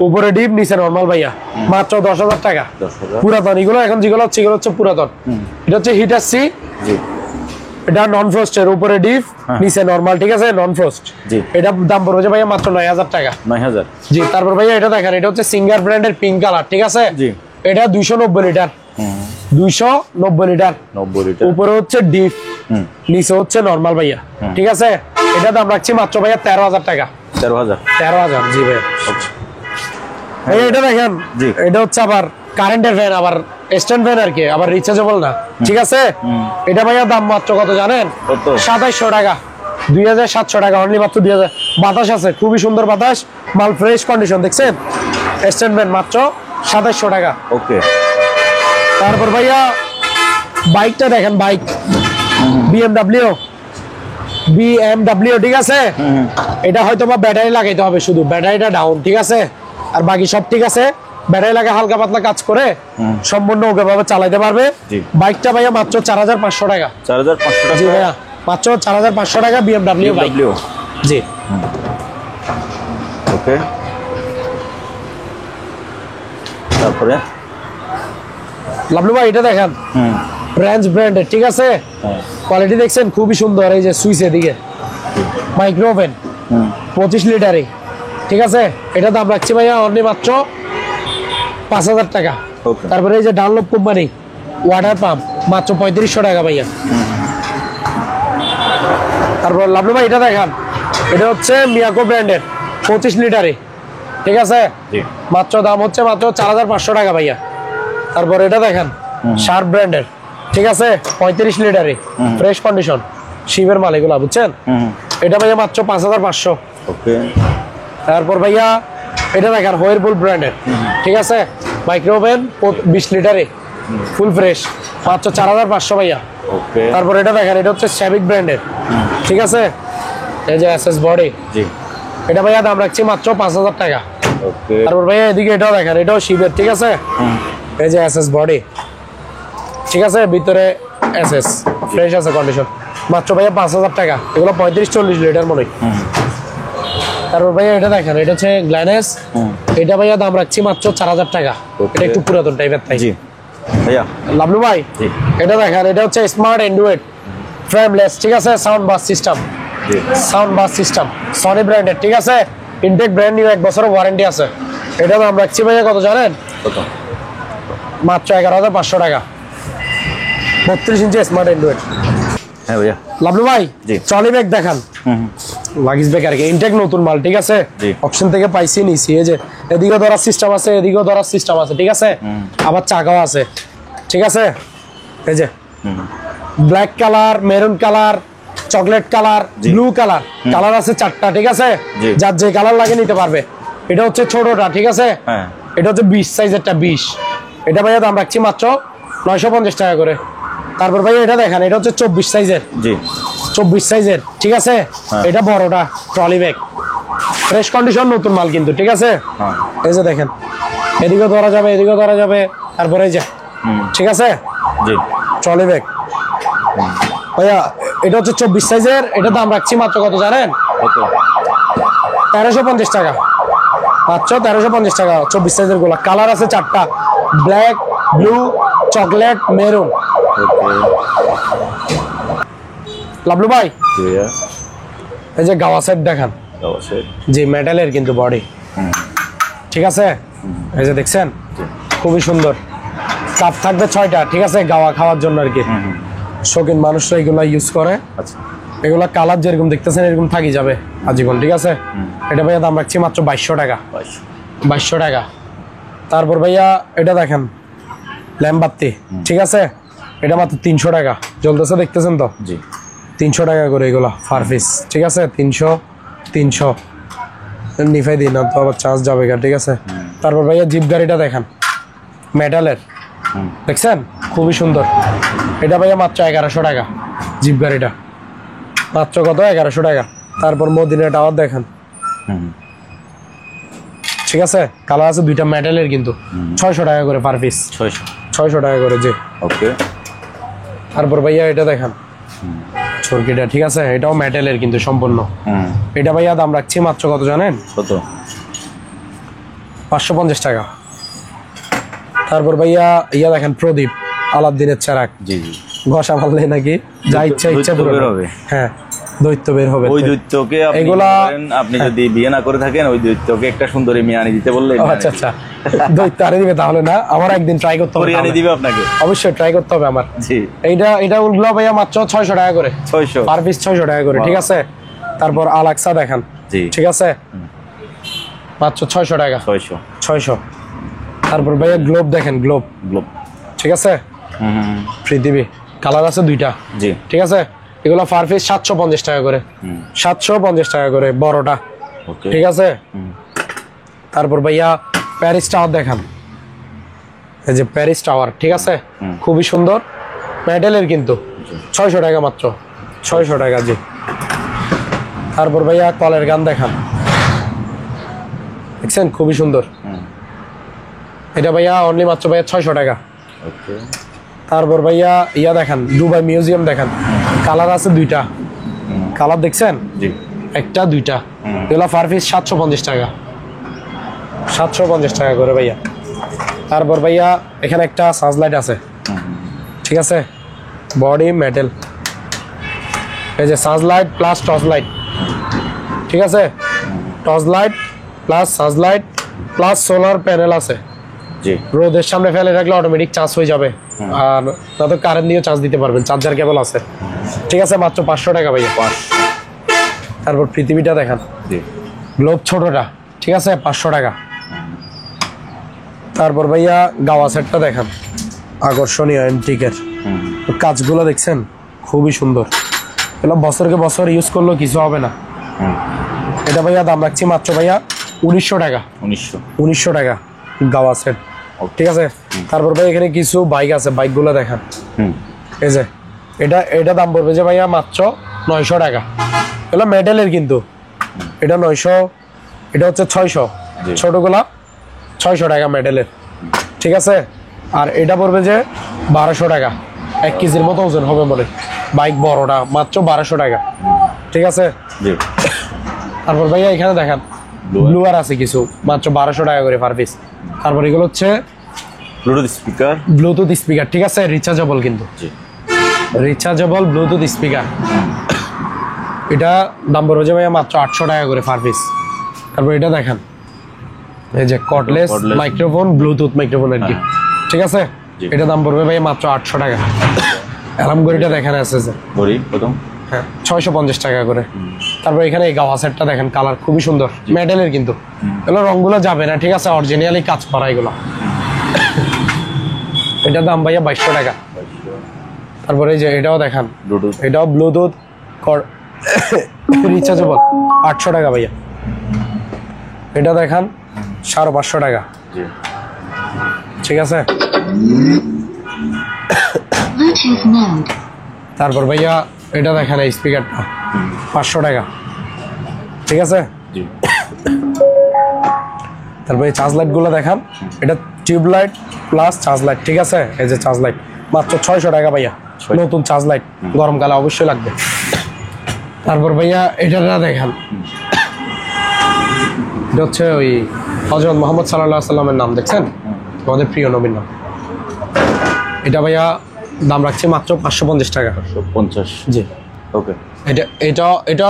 [SPEAKER 1] উপরে ডিপ, নিচে নরমাল ভাইয়া, মাত্র 10,000 টাকা।
[SPEAKER 2] 10,000,
[SPEAKER 1] পুরাতন এগুলো, এখন যেগুলো হচ্ছে এগুলো হচ্ছে পুরাতন। এটা হচ্ছে হিটার সি,
[SPEAKER 2] জি।
[SPEAKER 1] এটা নন ফ্রস্টের, উপরে ডিপ, নিচে নরমাল, ঠিক আছে? Non frost.
[SPEAKER 2] জি।
[SPEAKER 1] এটা দাম পড়বে যে ভাইয়া মাত্র 9,000 টাকা।
[SPEAKER 2] 9,000,
[SPEAKER 1] জি। তারপর ভাইয়া এটা দেখেন, এটা হচ্ছে সিঙ্গার ব্র্যান্ডের পিঙ্ক কালার, ঠিক আছে?
[SPEAKER 2] জি।
[SPEAKER 1] এটা 290 লিটার, 290 লিটার,
[SPEAKER 2] 90 লিটার,
[SPEAKER 1] উপরে হচ্ছে ডিপ, নিচে হচ্ছে নরমাল ভাইয়া, ঠিক আছে? এটা দাম রাখছি মাত্র ভাইয়া 13,000 টাকা।
[SPEAKER 2] 13,000,
[SPEAKER 1] 13,000, জি ভাইয়া। এই এটা দেখেন,
[SPEAKER 2] জি।
[SPEAKER 1] এটা হচ্ছে আবার কারেন্টের ফ্যান, আবার স্ট্যান্ড ফ্যান আর কি, আবার রিচার্জেবল না, ঠিক আছে। এটা ভাইয়া দাম মাত্র কত জানেন?
[SPEAKER 2] কত?
[SPEAKER 1] 2700 টাকা, 2700 টাকা অনলি, মাত্র 2000। বাতাস আছে, খুবই সুন্দর বাতাস, মাল ফ্রেশ কন্ডিশন, দেখছেন? স্ট্যান্ড ফ্যান মাত্র 2700 টাকা।
[SPEAKER 2] ওকে।
[SPEAKER 1] তারপর ভাইয়া বাইকটা দেখেন, বাইক বিএমডব্লিউ, ঠিক আছে। এটা হয়তো বা ব্যাটারি লাগাইতে হবে, শুধু ব্যাটারিটা ডাউন, ঠিক আছে, আর বাকি সব ঠিক আছে। ব্যাটারি লাগে হালকা পাতলা কাজ করে সম্পূর্ণ ওকে ভাবে চালাইতে পারবে।
[SPEAKER 2] জি।
[SPEAKER 1] বাইকটা ভাইয়া মাত্র 4500 টাকা।
[SPEAKER 2] 4500 টাকা।
[SPEAKER 1] জি ভাইয়া, মাত্র 4500 টাকা বিএমডব্লিউ বাইক। জি।
[SPEAKER 2] ওকে। তারপরে
[SPEAKER 1] লাভলু ভাই এটা দেখেন, ব্র্যান্ড ব্র্যান্ডের, ঠিক আছে। কোয়ালিটি দেখছেন খুবই সুন্দর। এই যে সুইচ এদিকে মাইক্রো ওভেন 25 লিটারে, ঠিক আছে। এটা দাম রাখছি ভাইয়া অনলি মাত্র 5000 টাকা।
[SPEAKER 2] ওকে।
[SPEAKER 1] তারপরে এই যে ডানলপ কোম্পানি ওয়াটার পাম্প মাত্র 3500 টাকা ভাইয়া। তারপর লাভলু ভাই এটা দেখান, এটা হচ্ছে মিয়াকো ব্র্যান্ডের 25 লিটারে, ঠিক আছে।
[SPEAKER 2] জি।
[SPEAKER 1] মাত্র দাম হচ্ছে মাত্র 4500 টাকা ভাইয়া। তারপর এটা দেখেন, শার্প ব্র্যান্ডের, ঠিক আছে, 35 লিটারে, ফ্রেশ কন্ডিশন, শিবের মাল এগুলা, বুঝছেন? এটা ভাইয়া মাত্র 5500।
[SPEAKER 2] ওকে।
[SPEAKER 1] তারপর ভাইয়া এটা দেখেন হোয়ারপুল ব্র্যান্ডের, ঠিক আছে, মাইক্রো ওভেন 20 লিটারে, ফুল ফ্রেশ, মাত্র 4500 ভাইয়া।
[SPEAKER 2] ওকে।
[SPEAKER 1] তারপর এটা দেখেন, এটা হচ্ছে স্যাভিক ব্র্যান্ডের, ঠিক আছে, এই যে এসএস বডি,
[SPEAKER 2] জি।
[SPEAKER 1] এটা ভাইয়া দাম রাখছি মাত্র 5000 টাকা।
[SPEAKER 2] ওকে।
[SPEAKER 1] তারপর ভাইয়া এদিকে এটাও দেখেন, এটাও শিবের, ঠিক আছে, এই যে এসএস বডি, ঠিক আছে, ভিতরে এসএস ফ্রেশ আছে কন্ডিশন, মাত্র ভাইয়া 5000 টাকা। এগুলো 35-40 লিটার মনে হয়। তারপর ভাইয়া এটা দেখেন, এটা হচ্ছে গ্ল্যানেস, এটা ভাইয়া দাম রাখছি মাত্র 4000 টাকা। এটা একটু পুরাতন টাইপের, তাই।
[SPEAKER 2] জি ভাইয়া।
[SPEAKER 1] লাভলু ভাই
[SPEAKER 2] জি।
[SPEAKER 1] এটা দেখেন, এটা হচ্ছে স্মার্ট অ্যান্ড্রয়েড ফ্রেমলেস, ঠিক আছে, সাউন্ড বাস সিস্টেম,
[SPEAKER 2] জি।
[SPEAKER 1] সাউন্ড বাস সিস্টেম সনি ব্র্যান্ডের, ঠিক আছে, ইনটেক ব্র্যান্ড নিউ, 1 বছরের ওয়ারেন্টি আছে। এটা দাম রাখছি ভাইয়া কত জানেন?
[SPEAKER 2] কত?
[SPEAKER 1] মাত্র 11500 টাকা, 32 ইঞ্চি স্মার্ট অ্যান্ড্রয়েড।
[SPEAKER 2] হ্যাঁ ভাইয়া।
[SPEAKER 1] লাভলু ভাই
[SPEAKER 2] জি।
[SPEAKER 1] ট্রলি ব্যাগ দেখান, লাগেজ ব্যাগ আর কি, ইনটেক নতুন মাল, ঠিক আছে,
[SPEAKER 2] জি।
[SPEAKER 1] অপশন থেকে পাইছি নিছি। এই যে এদিকে ধরার সিস্টেম আছে, এদিকেও ধরার সিস্টেম আছে, ঠিক আছে, আবার চাকাও আছে, ঠিক আছে। এই যে black colour, maroon colour, chocolate colour, blue colour, colour আছে 4টা, ঠিক আছে,
[SPEAKER 2] জি।
[SPEAKER 1] যার যে কালার লাগে নিতে পারবে। এটা হচ্ছে ছোটটা, ঠিক আছে,
[SPEAKER 2] হ্যাঁ।
[SPEAKER 1] এটা হচ্ছে 20 সাইজেরটা, 20। এটা ভাইয়া দাম রাখছি মাত্র 950 টাকা করে। তারপর ভাইয়া এটা দেখেন, এটা হচ্ছে 24 সাইজের,
[SPEAKER 2] জি।
[SPEAKER 1] 24 সাইজের, ঠিক আছে, এটা বড়টা ট্রলি ব্যাগ, ফ্রেশ কন্ডিশন, নতুন মাল কিন্তু, ঠিক আছে।
[SPEAKER 2] হ্যাঁ।
[SPEAKER 1] এই যে দেখেন, এদিকেও ধরা যাবে, এদিকেও ধরা যাবে। তারপরে এই যে, ঠিক আছে,
[SPEAKER 2] জি।
[SPEAKER 1] ট্রলি ব্যাগ ভাইয়া, এটা হচ্ছে 24 সাইজের, এটা দাম রাখছি মাত্র কত জানেন?
[SPEAKER 2] কত?
[SPEAKER 1] 1350 টাকা, মাত্র 1350 টাকা। 24 সাইজের গুলা, কালার আছে 4টা, ব্ল্যাক, ব্লু, চকলেট, মেরুন।
[SPEAKER 2] ওকে।
[SPEAKER 1] লাভলু ভাই
[SPEAKER 2] জি ভাইয়া।
[SPEAKER 1] এই যে গাওয়া সেট দেখান,
[SPEAKER 2] অবশ্যই।
[SPEAKER 1] জি, মেটালের কিন্তু বডি, ঠিক আছে, এই যে দেখছেন, খুবই সুন্দর। কাপ থাকবে 6টা, ঠিক আছে, গাওয়া খাওয়ার জন্য আর কি, শৌখিন মানুষরা এগুলা ইউজ করে।
[SPEAKER 2] আচ্ছা।
[SPEAKER 1] এগুলা কালার যেরকম দেখতেছেন এরকম থাকি যাবে আজীবন, ঠিক আছে। এটা ভাইয়া দাম রাখছি মাত্র 2200 টাকা, 2200 টাকা। তারপর ভাইয়া এটা দেখেন, ল্যাম্বাত্তি, ঠিক আছে, এটা মাত্র 300 টাকা জ্বলতেছে, দেখতেছেন তো,
[SPEAKER 2] জি।
[SPEAKER 1] 300 টাকা করে এগুলো পার পিস, ঠিক আছে, 300 নিফাই দিন, তো আবার চার্জ যাবে, ঠিক আছে। তারপর ভাইয়া জিপ গাড়িটা দেখেন, মেটালের, দেখছেন, খুবই সুন্দর। এটা ভাইয়া মাত্র 1100 টাকা, জিপ গাড়িটা মাত্র কত? 1100 টাকা। তারপর মদিনা টাওয়ার দেখেন, ঠিক আছে, কালার আছে 2টা, মেটালের কিন্তু, 600 টাকা করে পার পিস, 600 টাকা করে, জি।
[SPEAKER 2] ওকে।
[SPEAKER 1] তারপর ভাইয়া এটা দেখেন, চরকিটা, ঠিক আছে, এটাও মেটালের কিন্তু সম্পূর্ণ। এটা ভাইয়া দাম রাখছি মাত্র কত জানেন?
[SPEAKER 2] কত?
[SPEAKER 1] 550 টাকা। তারপর ভাইয়া ইয়া দেখেন, প্রদীপ, আলাদিনের চেরাক,
[SPEAKER 2] জি জি।
[SPEAKER 1] ঘষা মারলে নাকি যা ইচ্ছা পুরো
[SPEAKER 2] বের হবে।
[SPEAKER 1] হ্যাঁ, দৈত্য বের হবে।
[SPEAKER 2] ওই দৈত্যকে আপনি
[SPEAKER 1] এগুলা-
[SPEAKER 2] ধরেন, আপনি যদি বিয়ে না করে থাকেন, ওই দৈত্যকে একটা সুন্দরী মেয়ে আনি দিতে বললে
[SPEAKER 1] ও, আচ্ছা আচ্ছা, দৈত্য আরে দিবে তাহলে না? আমার একদিন ট্রাই করতে হবে,
[SPEAKER 2] আনি দিবে আপনাকে।
[SPEAKER 1] অবশ্যই ট্রাই করতে হবে আমার।
[SPEAKER 2] জি।
[SPEAKER 1] এটা উঠলো ভাইয়া মাত্র 600 টাকা করে,
[SPEAKER 2] 600
[SPEAKER 1] পার পিস 600 টাকা করে, ঠিক আছে। তারপর আলাক্সা দেখেন,
[SPEAKER 2] জি।
[SPEAKER 1] ঠিক আছে, মাত্র 600 টাকা, 600। তারপর ভাইয়া গ্লোব দেখেন, গ্লোব
[SPEAKER 2] গ্লোব।
[SPEAKER 1] ঠিক আছে, পৃথিবী কালার আছে 2টা।
[SPEAKER 2] জি।
[SPEAKER 1] ঠিক আছে, এগুলো পার পিস 750 টাকা করে, 750 টাকা করে বড়টা।
[SPEAKER 2] ওকে।
[SPEAKER 1] ঠিক আছে। তারপর ভাইয়া প্যারিস টাওয়ার দেখান, এই যে প্যারিস টাওয়ার। ঠিক আছে, খুবই সুন্দর মেটালের কিন্তু 600 টাকা মাত্র, 600 টাকা। জি। তারপর ভাইয়া কলের গান দেখান, দেখছেন খুবই সুন্দর। এটা ভাইয়া অনলি মাত্র ভাইয়া 600 টাকা।
[SPEAKER 2] ওকে।
[SPEAKER 1] তারপর ভাইয়া ইয়া দেখান, দুবাই মিউজিয়াম দেখান, কালার আছে 2টা। কালার দেখছেন?
[SPEAKER 2] জি।
[SPEAKER 1] 1টা 2টা, এগুলো পার পিস 750 টাকা, 750 টাকা করে ভাইয়া। তারপর ভাইয়া এখানে একটা সানলাইট আছে। ঠিক আছে, বডি মেটাল, এই যে সানলাইট প্লাস টর্চ লাইট। ঠিক আছে, torch light plus Sunlight plus solar panel আছে।
[SPEAKER 2] জি।
[SPEAKER 1] রোদের সামনে ফেলে রাখলে অটোমেটিক চার্জ হয়ে যাবে, আর না তো কারেন্ট দিয়েও চার্জ দিতে পারবেন, চার্জার কেবল আছে। ঠিক আছে, মাত্র 500 টাকা ভাইয়া। তারপর পৃথিবীটা দেখান,
[SPEAKER 2] জি।
[SPEAKER 1] গ্লোব ছোটটা। ঠিক আছে, 500 টাকা। তারপর ভাইয়া গাওয়া সেটটা দেখান, আকর্ষণীয় অ্যান্টিকের কাজগুলো দেখছেন, খুবই সুন্দর। এগুলো বছরকে বছর ইউজ করলেও কিছু হবে না। এটা ভাইয়া দাম রাখছি মাত্র ভাইয়া 1900 টাকা, 1900 টাকা গাওয়া সেট। ঠিক আছে। তারপর ভাই এখানে কিছু বাইক আছে, বাইকগুলো দেখান। এই যে এটা দাম পড়বে যে ভাইয়া মাত্র 900 টাকা। এগুলো মেটালের কিন্তু, এটা 900, এটা হচ্ছে 600, ছোটগুলা 600 টাকা মেটালের। ঠিক আছে। আর এটা পড়বে যে 1200 টাকা, 1 কেজির মতো ওজন হবে মনে, বাইক বড়টা মাত্র 1200 টাকা। ঠিক আছে। তারপর ভাইয়া এখানে দেখান ব্লুয়ার আছে কিছু, মাত্র 1200 টাকা করে পার পিস। তারপর এগুলো হচ্ছে ব্লুটুথ স্পিকার। ঠিক আছে, রিচার্জেবল কিন্তু, রিচার্জেবল ব্লুটুথ স্পিকার। এটা দাম পড়বে যে ভাইয়া মাত্র 800 টাকা করে পার পিস। তারপর এটা দেখান, এই যে কর্ডলেস মাইক্রোফোন, ব্লুটুথ মাইক্রোফোন আর কি। ঠিক আছে, এটা দাম পড়বে ভাইয়া মাত্র 800 টাকা। অ্যালার্ম ঘড়িটা দেখানো আছে যে
[SPEAKER 2] ঘড়ি প্রথম,
[SPEAKER 1] হ্যাঁ 650 টাকা করে। তারপর এখানে এই গাওয়া সেটটা দেখেন, কালার খুবই সুন্দর, মেটালের কিন্তু, এগুলো রংগুলো যাবে না। ঠিক আছে, অরিজিনালি কাজ করা এগুলো। এটার দাম ভাইয়া 2200 টাকা। তারপরে এই যে এটাও দেখান, এটাও ব্লুটুথ রিচার্জেবল, 800 টাকা ভাইয়া। এটা দেখান 550 টাকা। ঠিক আছে। তারপর ভাইয়া এটা দেখেন, এই স্পিকারটা 500 টাকা। ঠিক আছে। তারপরে চার্জ লাইট গুলো দেখান, এটা tube light plus charge light. ঠিক আছে, এই যে চার্জ লাইট মাত্র 600 টাকা ভাইয়া, নতুন চার্জ লাইট, গরমকালে অবশ্যই লাগবে। তারপর ভাইয়া এটা দেখান, এটা হচ্ছে ওই হযরত মুহাম্মদ সাল্লাল্লাহু আলাইহি সাল্লামের নাম, দেখছেন আমাদের প্রিয় নবীর নাম। এটা ভাইয়া দাম রাখছি মাত্র 550 টাকা।
[SPEAKER 2] 550।
[SPEAKER 1] জি।
[SPEAKER 2] ওকে।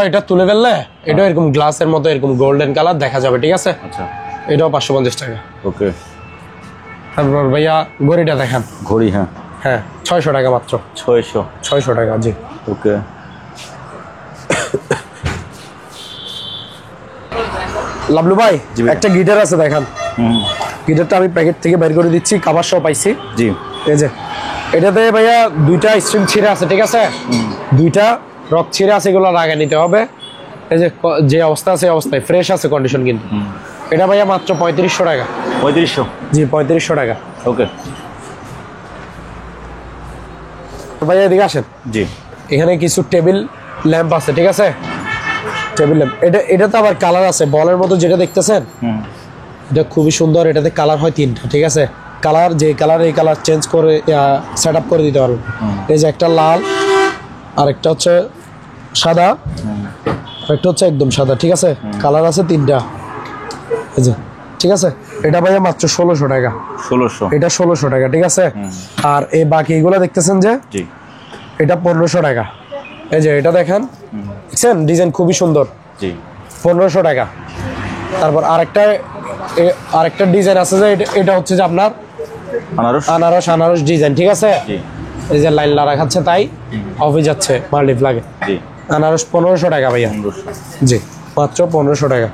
[SPEAKER 1] এটা তুলে ফেললে এটা এরকম গ্লাসের মতো এরকম গোল্ডেন কালার দেখা যাবে। ঠিক আছে।
[SPEAKER 2] আচ্ছা,
[SPEAKER 1] এটাও 550 টাকা।
[SPEAKER 2] ওকে।
[SPEAKER 1] তারপর ভাইয়া ঘড়িটা দেখান,
[SPEAKER 2] ঘড়ি, হ্যাঁ
[SPEAKER 1] হ্যাঁ 600 টাকা মাত্র, 600 টাকা। জি।
[SPEAKER 2] ওকে।
[SPEAKER 1] লাবলু ভাই একটা গিটার আছে দেখান, গিটারটা আমি প্যাকেট থেকে বের করে দিচ্ছি, কাভার সহ পাইছি।
[SPEAKER 2] জি।
[SPEAKER 1] এই যে এটাতে ভাইয়া 2টা স্ট্রিং ছিঁড়ে আছে। ঠিক আছে, 2টা রক ছিঁড়ে আছে, এগুলো লাগিয়ে নিতে হবে। এই যে যে অবস্থা আছে অবস্থায় ফ্রেশ আছে কন্ডিশন কিন্তু। এটা ভাইয়া মাত্র 3500 টাকা।
[SPEAKER 2] 3500?
[SPEAKER 1] জি, 3500 টাকা।
[SPEAKER 2] ওকে
[SPEAKER 1] ভাইয়া এদিকে আসেন।
[SPEAKER 2] জি।
[SPEAKER 1] এখানে কিছু টেবিল ল্যাম্প আছে। ঠিক আছে, টেবিল ল্যাম্প, এটাতে আবার কালার আছে, বলের মতো যেটা দেখতেছেন, এটা খুবই সুন্দর। এটাতে কালার হয় 3টা। ঠিক আছে, কালার যে কালার, এই কালার চেঞ্জ করে সেট আপ করে দিতে পারবেন। এই যে একটা লাল, আর একটা হচ্ছে সাদা, একটা হচ্ছে একদম সাদা। ঠিক আছে, কালার আছে 3টা। এই যে, ঠিক আছে, এটা ভাইয়া মাত্র 1600 টাকা।
[SPEAKER 2] 1600?
[SPEAKER 1] এটা 1600 টাকা। ঠিক আছে। আর এই বাকি এগুলো দেখতেছেন যে, এটা 1500 টাকা। এই যে এটা দেখেন, দেখছেন ডিজাইন খুবই সুন্দর।
[SPEAKER 2] জি।
[SPEAKER 1] 1500 টাকা। তারপর আরেকটা ডিজাইন আছে যে, এটা হচ্ছে যে আপনার আনারস ডিজাইন। ঠিক আছে, এই যে লাইন রাখাচ্ছে তাই অফে যাচ্ছে মাল্টিপ্লাগে। আনারস 1500 টাকা ভাইয়া। জি, মাত্র 1500 টাকা।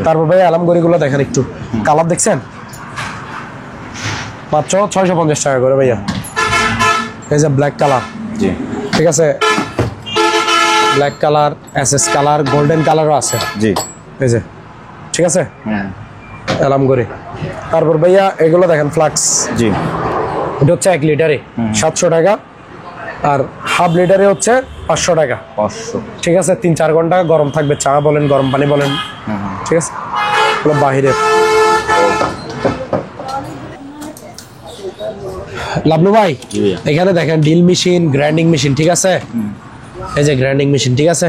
[SPEAKER 1] তারপর ভাই আলাম গড়িগুলো দেখেন একটু, কালার দেখছেন মাত্র 650 টাকা করে ভাইয়া। এই যে ব্ল্যাক কালার,
[SPEAKER 2] জি
[SPEAKER 1] ঠিক আছে, black colour, SS colour, golden কালারও আছে,
[SPEAKER 2] জি
[SPEAKER 1] এই যে, ঠিক আছে, এলাম করে। তারপর ভাইয়া এগুলো দেখেন ফ্লাক্স,
[SPEAKER 2] জি
[SPEAKER 1] এটা হচ্ছে 1 লিটারে 700 টাকা, আর হাফ লিটারে হচ্ছে 500 টাকা।
[SPEAKER 2] 500,
[SPEAKER 1] ঠিক আছে, 3-4 ঘন্টা গরম থাকবে, চা বলেন গরম পানি বলেন, ঠিক আছে, এগুলো বাহিরের। লাবলু ভাই
[SPEAKER 2] জি ভাইয়া।
[SPEAKER 1] এখানে দেখেন ডিল মেশিন, গ্রাইন্ডিং মেশিন, ঠিক আছে, এই যে গ্রাইন্ডিং মেশিন, ঠিক আছে,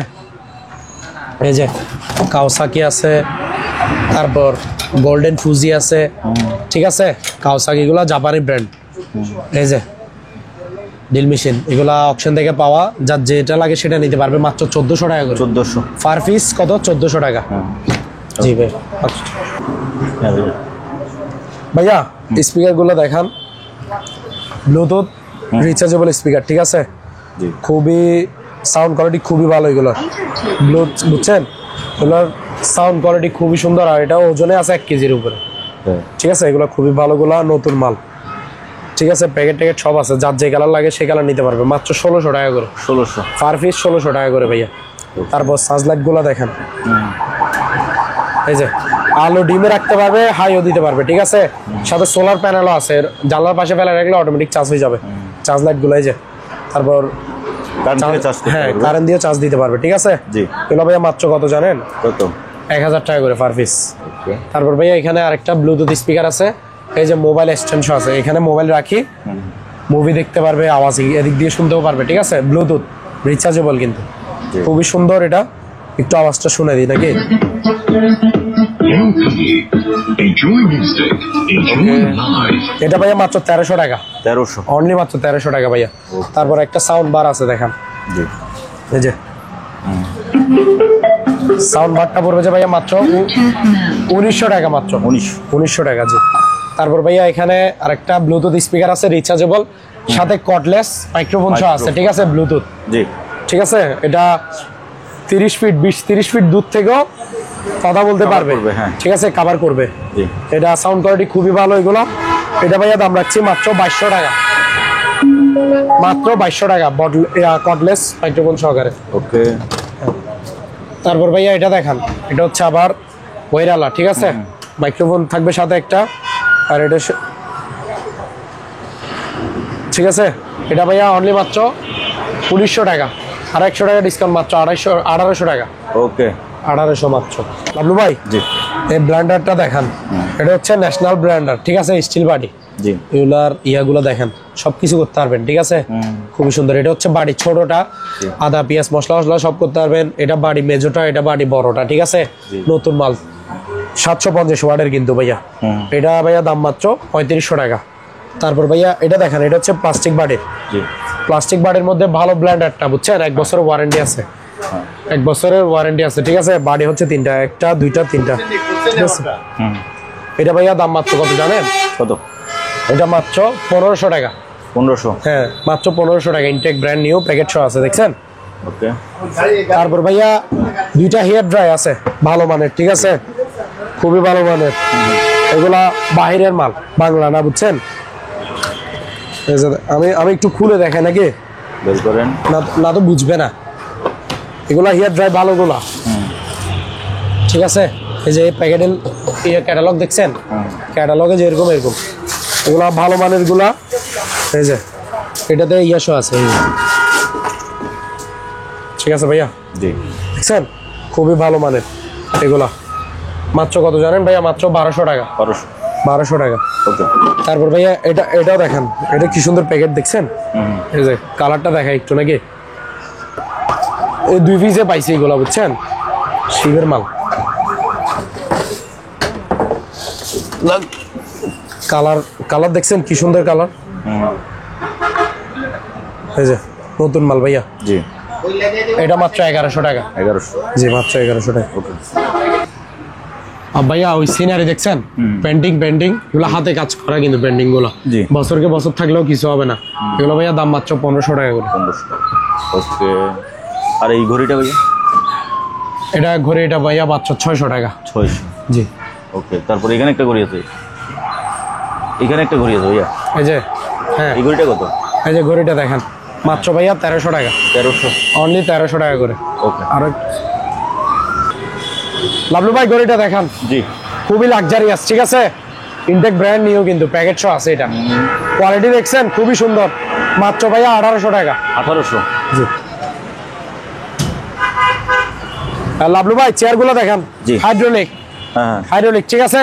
[SPEAKER 1] এই যে কাওসাকি আছে, তারপর গোল্ডেন ফুজি আছে, ঠিক আছে, কাওসাকি গুলা জাপানি ব্র্যান্ড। এই যে ডিল মেশিন, এগুলা অকশন থেকে পাওয়া, যার যেটা লাগে সেটা নিতে পারবে মাত্র 1400 টাকা করে।
[SPEAKER 2] 1400
[SPEAKER 1] পার পিস কত? 1400 টাকা। জি ভাই। আচ্ছা
[SPEAKER 2] হ্যাঁ ভাইয়া।
[SPEAKER 1] ভাইয়া স্পিকার গুলো দেখান, ব্লুটুথ রিচার্জেবল স্পিকার, ঠিক আছে,
[SPEAKER 2] জি
[SPEAKER 1] খুবই সাউন্ড কোয়ালিটি খুবই ভালো এগুলোর, বুঝছেন, এগুলোর সাউন্ড কোয়ালিটি খুবই সুন্দর, আর এটা ওজনে আছে 1 কেজির উপরে,
[SPEAKER 2] হ্যাঁ।
[SPEAKER 1] ঠিক আছে, এগুলো খুবই ভালোগুলা, নতুন মাল, ঠিক আছে, প্যাকেট ট্যাকেট সব আছে, যার যে কালার লাগে সেই কালার নিতে পারবে মাত্র 1600 টাকা করে।
[SPEAKER 2] 1600
[SPEAKER 1] পার পিস 1600 টাকা করে ভাইয়া। তারপর সাজলাইট গুলা দেখেন, এই যে আলো ডিমে রাখতে পারবে, হাইও দিতে পারবে, ঠিক আছে, সাথে সোলার প্যানেলও আছে, জানলার পাশে ফেলে রাখলে অটোমেটিক চার্জ হয়ে যাবে চার্জ লাইট গুলো, এই যে, তারপর
[SPEAKER 2] কারেন্ট থেকে চার্জ করতে
[SPEAKER 1] হ্যাঁ
[SPEAKER 2] পারবে।
[SPEAKER 1] কারেন্ট দিয়ে চার্জ দিতে পারবে, ঠিক আছে।
[SPEAKER 2] জি
[SPEAKER 1] এগুলো ভাইয়া মাত্র কত জানেন?
[SPEAKER 2] কত?
[SPEAKER 1] 1000 টাকা করে পার পিস।
[SPEAKER 2] ওকে
[SPEAKER 1] তারপর ভাইয়া এখানে আরেকটা ব্লুটুথ স্পিকার আছে, এই যে মোবাইল এক্সটেনশন আছে, এখানে মোবাইল রাখি, মুভি দেখতে পারবে, আওয়াজ এদিক দিয়ে শুনতেও পারবে, ঠিক আছে, ব্লুটুথ রিচার্জেবল কিন্তু
[SPEAKER 2] জি।
[SPEAKER 1] খুবই সুন্দর, এটা একটু আওয়াজটা শুনে দিই নাকি?
[SPEAKER 3] Enjoy music. Enjoy life.
[SPEAKER 1] এটা ভাইয়া মাত্র 1300 টাকা,
[SPEAKER 2] 1300
[SPEAKER 1] অনলি মাত্র 1300 টাকা ভাইয়া। তারপর একটা সাউন্ড বার আছে দেখেন,
[SPEAKER 2] জি
[SPEAKER 1] এই যে সাউন্ড বারটা পড়বে যে ভাইয়া মাত্র 1900 টাকা, মাত্র 1900 টাকা। জি তারপর ভাইয়া এখানে আরেকটা ব্লুটুথ স্পিকার আছে রিচার্জেবল, সাথে কর্ডলেস মাইক্রোফোন সহ আছে, ঠিক আছে, ব্লুটুথ,
[SPEAKER 2] জি
[SPEAKER 1] ঠিক আছে, এটা 30 ফিট 20-30 ফিট দূর থেকেও কথা বলতে পারবে,
[SPEAKER 2] করবে, হ্যাঁ।
[SPEAKER 1] ঠিক আছে, কভার করবে।
[SPEAKER 2] জি
[SPEAKER 1] এটা সাউন্ড কোয়ালিটি খুবই ভালো এগুলো। এটা ভাইয়া দাম রাখছি মাত্র 2200 টাকা, মাত্র 2200 টাকা, কর্ডলেস মাইক্রোফোন সহকারে।
[SPEAKER 2] ওকে
[SPEAKER 1] তারপর ভাইয়া এটা দেখান, এটা হচ্ছে আবার ওয়্যারওয়ালা, ঠিক আছে, মাইক্রোফোন থাকবে সাথে একটা, আর এটা ঠিক আছে, এটা ভাইয়া অনলি মাত্র 1900 টাকা, আর 100 টাকা ডিসকাউন্ট, মাত্র 1800 টাকা,
[SPEAKER 2] ওকে
[SPEAKER 1] 1800 মাত্র। লাবলু ভাই
[SPEAKER 2] জি
[SPEAKER 1] এই ব্র্যান্ডারটা দেখান, এটা হচ্ছে ন্যাশনাল ব্র্যান্ডার, ঠিক আছে, স্টিল বাডি,
[SPEAKER 2] জি
[SPEAKER 1] এগুলার ইয়াগুলো দেখেন, সবকিছু করতে পারবেন, ঠিক আছে, খুবই সুন্দর। এটা হচ্ছে বাড়ি ছোটটা, আদা পেঁয়াজ মশলা মশলা সব করতে পারবেন। এটা বাড়ি মেজোটা, এটা বাড়ি বড়টা, ঠিক আছে, নতুন মাল, 750 ওয়াটের কিন্তু ভাইয়া। এটা ভাইয়া দাম মাত্র 3500 টাকা। তারপর ভাইয়া এটা দেখেন, এটা হচ্ছে প্লাস্টিক বাড়ির,
[SPEAKER 2] জি
[SPEAKER 1] প্লাস্টিক বাড়ির মধ্যে ভালো ব্র্যান্ডারটা, বুঝছেন, 1 বছরের ওয়ারেন্টি আছে, 1 বছরের ওয়ারেন্টি আছে, ঠিক আছে, বাড়ি হচ্ছে 3টা, 1টা 2টা 3টা, ঠিক আছে। এটা ভাইয়া দাম মাত্র কত জানেন?
[SPEAKER 2] কত?
[SPEAKER 1] এটা মাত্র 1500 টাকা,
[SPEAKER 2] 1500
[SPEAKER 1] হ্যাঁ মাত্র 1500 টাকা, ইনটেক ব্র্যান্ড নিউ প্যাকেট সহ আছে, দেখছেন।
[SPEAKER 2] ওকে
[SPEAKER 1] তারপর ভাইয়া 2টা হেয়ার ড্রাই আছে ভালো মানের, ঠিক আছে, খুবই ভালো মানের, এগুলা বাহিরের মাল, বাংলা না, বুঝছেন। এই যে আমি একটু খুলে দেখাই নাকি,
[SPEAKER 2] বের করেন।
[SPEAKER 1] না তো বুঝবে না, এগুলা হেয়ার ড্রাই ভালোগুলা, ঠিক আছে। এই যে প্যাকেটের ক্যাটালগ দেখছেন, ক্যাটালগে যে এরকম এগুলা ভালো মানের গুলা, এই যে এটাতে ইয়াশো আছে, এই যে। ঠিক আছে ভাইয়া,
[SPEAKER 2] জি
[SPEAKER 1] দেখছেন, খুবই ভালো মানের এগুলা, মাত্র কত জানেন ভাইয়া? মাত্র 1200 টাকা, 1200 টাকা।
[SPEAKER 2] ওকে
[SPEAKER 1] তারপর ভাইয়া এটাও দেখেন, এটা কি সুন্দর প্যাকেট, দেখছেন, এই যে কালারটা দেখা একটু নাকি, এই 2 পিসে পাইছি এগুলা, বুঝছেন, শিবের মাল, কালার দেখছেন কি সুন্দর কালার, এই যে নতুন মাল ভাইয়া।
[SPEAKER 2] জি
[SPEAKER 1] এটা মাত্র 1100 টাকা,
[SPEAKER 2] 1100
[SPEAKER 1] জি মাত্র 1100 টাকা।
[SPEAKER 2] ওকে
[SPEAKER 1] ভাইয়া ওই সিনারি দেখছেন, পেন্টিং এগুলো হাতে কাজ করা কিন্তু, পেন্টিং গুলো
[SPEAKER 2] জি।
[SPEAKER 1] বছরকে বছর থাকলেও কিছু হবে না, এগুলো ভাইয়া দাম মাত্র 1500 টাকা করে।
[SPEAKER 2] 1500 টাকা। ওকে আর এই ঘড়িটা ভাইয়া?
[SPEAKER 1] এটা ভাইয়া মাত্র 600 টাকা,
[SPEAKER 2] 600।
[SPEAKER 1] জি।
[SPEAKER 2] ওকে তারপর এখানে একটা ঘড়ি আছে, এখানে একটা ঘড়ি আছে ভাইয়া,
[SPEAKER 1] এই যে হ্যাঁ
[SPEAKER 2] এই ঘড়িটা কত?
[SPEAKER 1] এই যে ঘড়িটা দেখেন মাত্র ভাইয়া 1300 টাকা,
[SPEAKER 2] 1300।
[SPEAKER 1] অনলি 1300 টাকা করে।
[SPEAKER 2] ওকে,
[SPEAKER 1] আর লাভলু ভাই ঘড়িটা দেখান,
[SPEAKER 2] জি।
[SPEAKER 1] খুবই লাক্সারিয়াস, ঠিক আছে, ইনটেক ব্র্যান্ড নিউ কিন্তু প্যাকেট শো আছে, এটা কোয়ালিটি দেখছেন খুবই সুন্দর, মাত্র ভাইয়া 1800 টাকা।
[SPEAKER 2] 1800।
[SPEAKER 1] জি। আর লাভলু ভাই চেয়ারগুলো দেখান,
[SPEAKER 2] জি।
[SPEAKER 1] হাইড্রোলিক,
[SPEAKER 2] হ্যাঁ
[SPEAKER 1] হাইড্রোলিক, ঠিক আছে,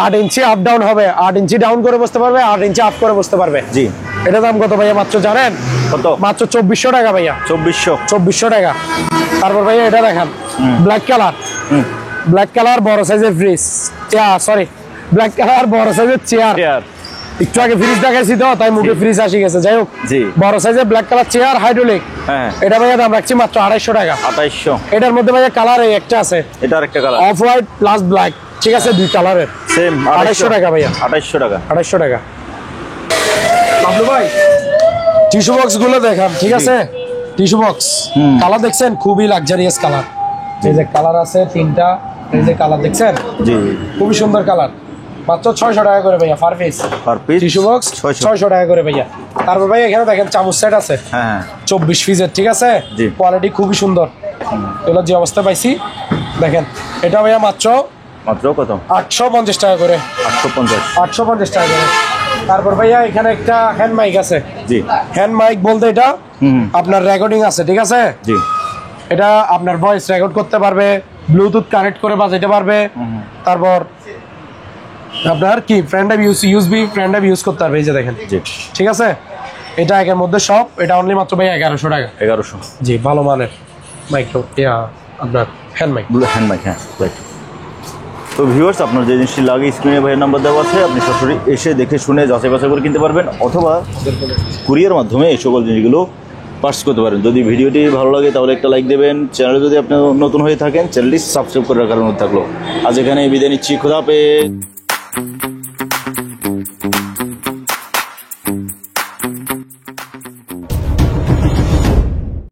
[SPEAKER 1] 8 ইঞ্চি আপ ডাউন হবে, 8 ইঞ্চি ডাউন করে বসতে পারবে, 8 ইঞ্চি আপ করে বসতে পারবে।
[SPEAKER 2] জি।
[SPEAKER 1] এটা দাম কত ভাইয়া মাত্র জানেন?
[SPEAKER 2] কত?
[SPEAKER 1] মাত্র 2400 টাকা ভাইয়া,
[SPEAKER 2] 2400।
[SPEAKER 1] টাকা। তারপর ভাইয়া এটা দেখান, ব্ল্যাক কালার, ব্ল্যাক কালার বড় সাইজের ফ্রিজ, সরি ব্ল্যাক কালার বড় সাইজের চেয়ার। একটু আগে ফ্রিজ দেখাইছি তো তাই মুখে ফ্রিজ আসি গেছে, যাই হোক
[SPEAKER 2] জি।
[SPEAKER 1] বড় সাইজের ব্ল্যাক কালার চেয়ার হাইড্রোলিক,
[SPEAKER 2] হ্যাঁ,
[SPEAKER 1] এটা ভাইয়া দাম রাখছি মাত্র 250 টাকা।
[SPEAKER 2] 2800।
[SPEAKER 1] এটার মধ্যে ভাইয়া কালার এই একটা আছে,
[SPEAKER 2] এটা আরেকটা colour,
[SPEAKER 1] off white plus black, ঠিক আছে, দুই কালারের,
[SPEAKER 2] সেম
[SPEAKER 1] 250 টাকা ভাইয়া,
[SPEAKER 2] 2800 টাকা।
[SPEAKER 1] 250 টাকা। বাবলু ভাই টিস্যু বক্স গুলো দেখান, ঠিক আছে, টিস্যু বক্স কালার দেখছেন খুবই লাক্সারিয়াস কালার, এই যে কালার আছে 3টা, এই যে কালার দেখছেন
[SPEAKER 2] জি।
[SPEAKER 1] খুবই সুন্দর কালার, মাত্র 600 টাকা করে ভাইয়া per piece.
[SPEAKER 2] Per piece
[SPEAKER 1] tissue box 600 টাকা করে ভাইয়া। তারপর ভাই এখানে দেখেন চামচ সেট আছে,
[SPEAKER 2] হ্যাঁ
[SPEAKER 1] 24 পিসের, ঠিক আছে,
[SPEAKER 2] জি।
[SPEAKER 1] কোয়ালিটি খুবই সুন্দর, এগুলো যে অবস্থা পাইছি দেখেন, এটা ভাইয়া মাত্র
[SPEAKER 2] কত?
[SPEAKER 1] 850 টাকা করে,
[SPEAKER 2] 850।
[SPEAKER 1] 850 টাকা করে। তারপর ভাইয়া এখানে একটা হ্যান্ড মাইক আছে,
[SPEAKER 2] জি।
[SPEAKER 1] হ্যান্ড মাইক বলতে এটা আপনার রেকর্ডিং আছে, ঠিক আছে,
[SPEAKER 2] জি।
[SPEAKER 1] এটা আপনার ভয়েস রেকর্ড করতে পারবে, ব্লুটুথ কানেক্ট করে বাজাইতে পারবে, তারপর আপনার কি friend app USB friend app use করতে পারবে, এই যে দেখেন,
[SPEAKER 2] জি।
[SPEAKER 1] ঠিক আছে, এটা একের মধ্যে সব, এটা অনলি মাত্র ভাই 1100 টাকা।
[SPEAKER 2] 1100।
[SPEAKER 1] জি, ভালো মানের মাইক্রো আপনার হ্যান্ড মাইক।
[SPEAKER 2] হ্যান্ড মাইক, হ্যাঁ রাইট। তো ভিউয়ার্স, আপনার যে জিনিসটি লাগে স্ক্রিনে ভাইয়ের নাম্বার দেওয়া আছে, আপনি সরাসরি এসে দেখে শুনে যাচাই বাছাই করে কিনতে পারবেন, অথবা কুরিয়ার মাধ্যমে এই সকল জিনিসগুলো পার্চেস করতে পারেন। যদি ভিডিওটি ভালো লাগে তাহলে একটা লাইক দেবেন, চ্যানেলে যদি আপনি নতুন হয়ে থাকেন চ্যানেলটি সাবস্ক্রাইব করে রাখার অনুরোধ থাকলো। আজ এখানে বিদায় নিচ্ছি, খোদা হাফেজ।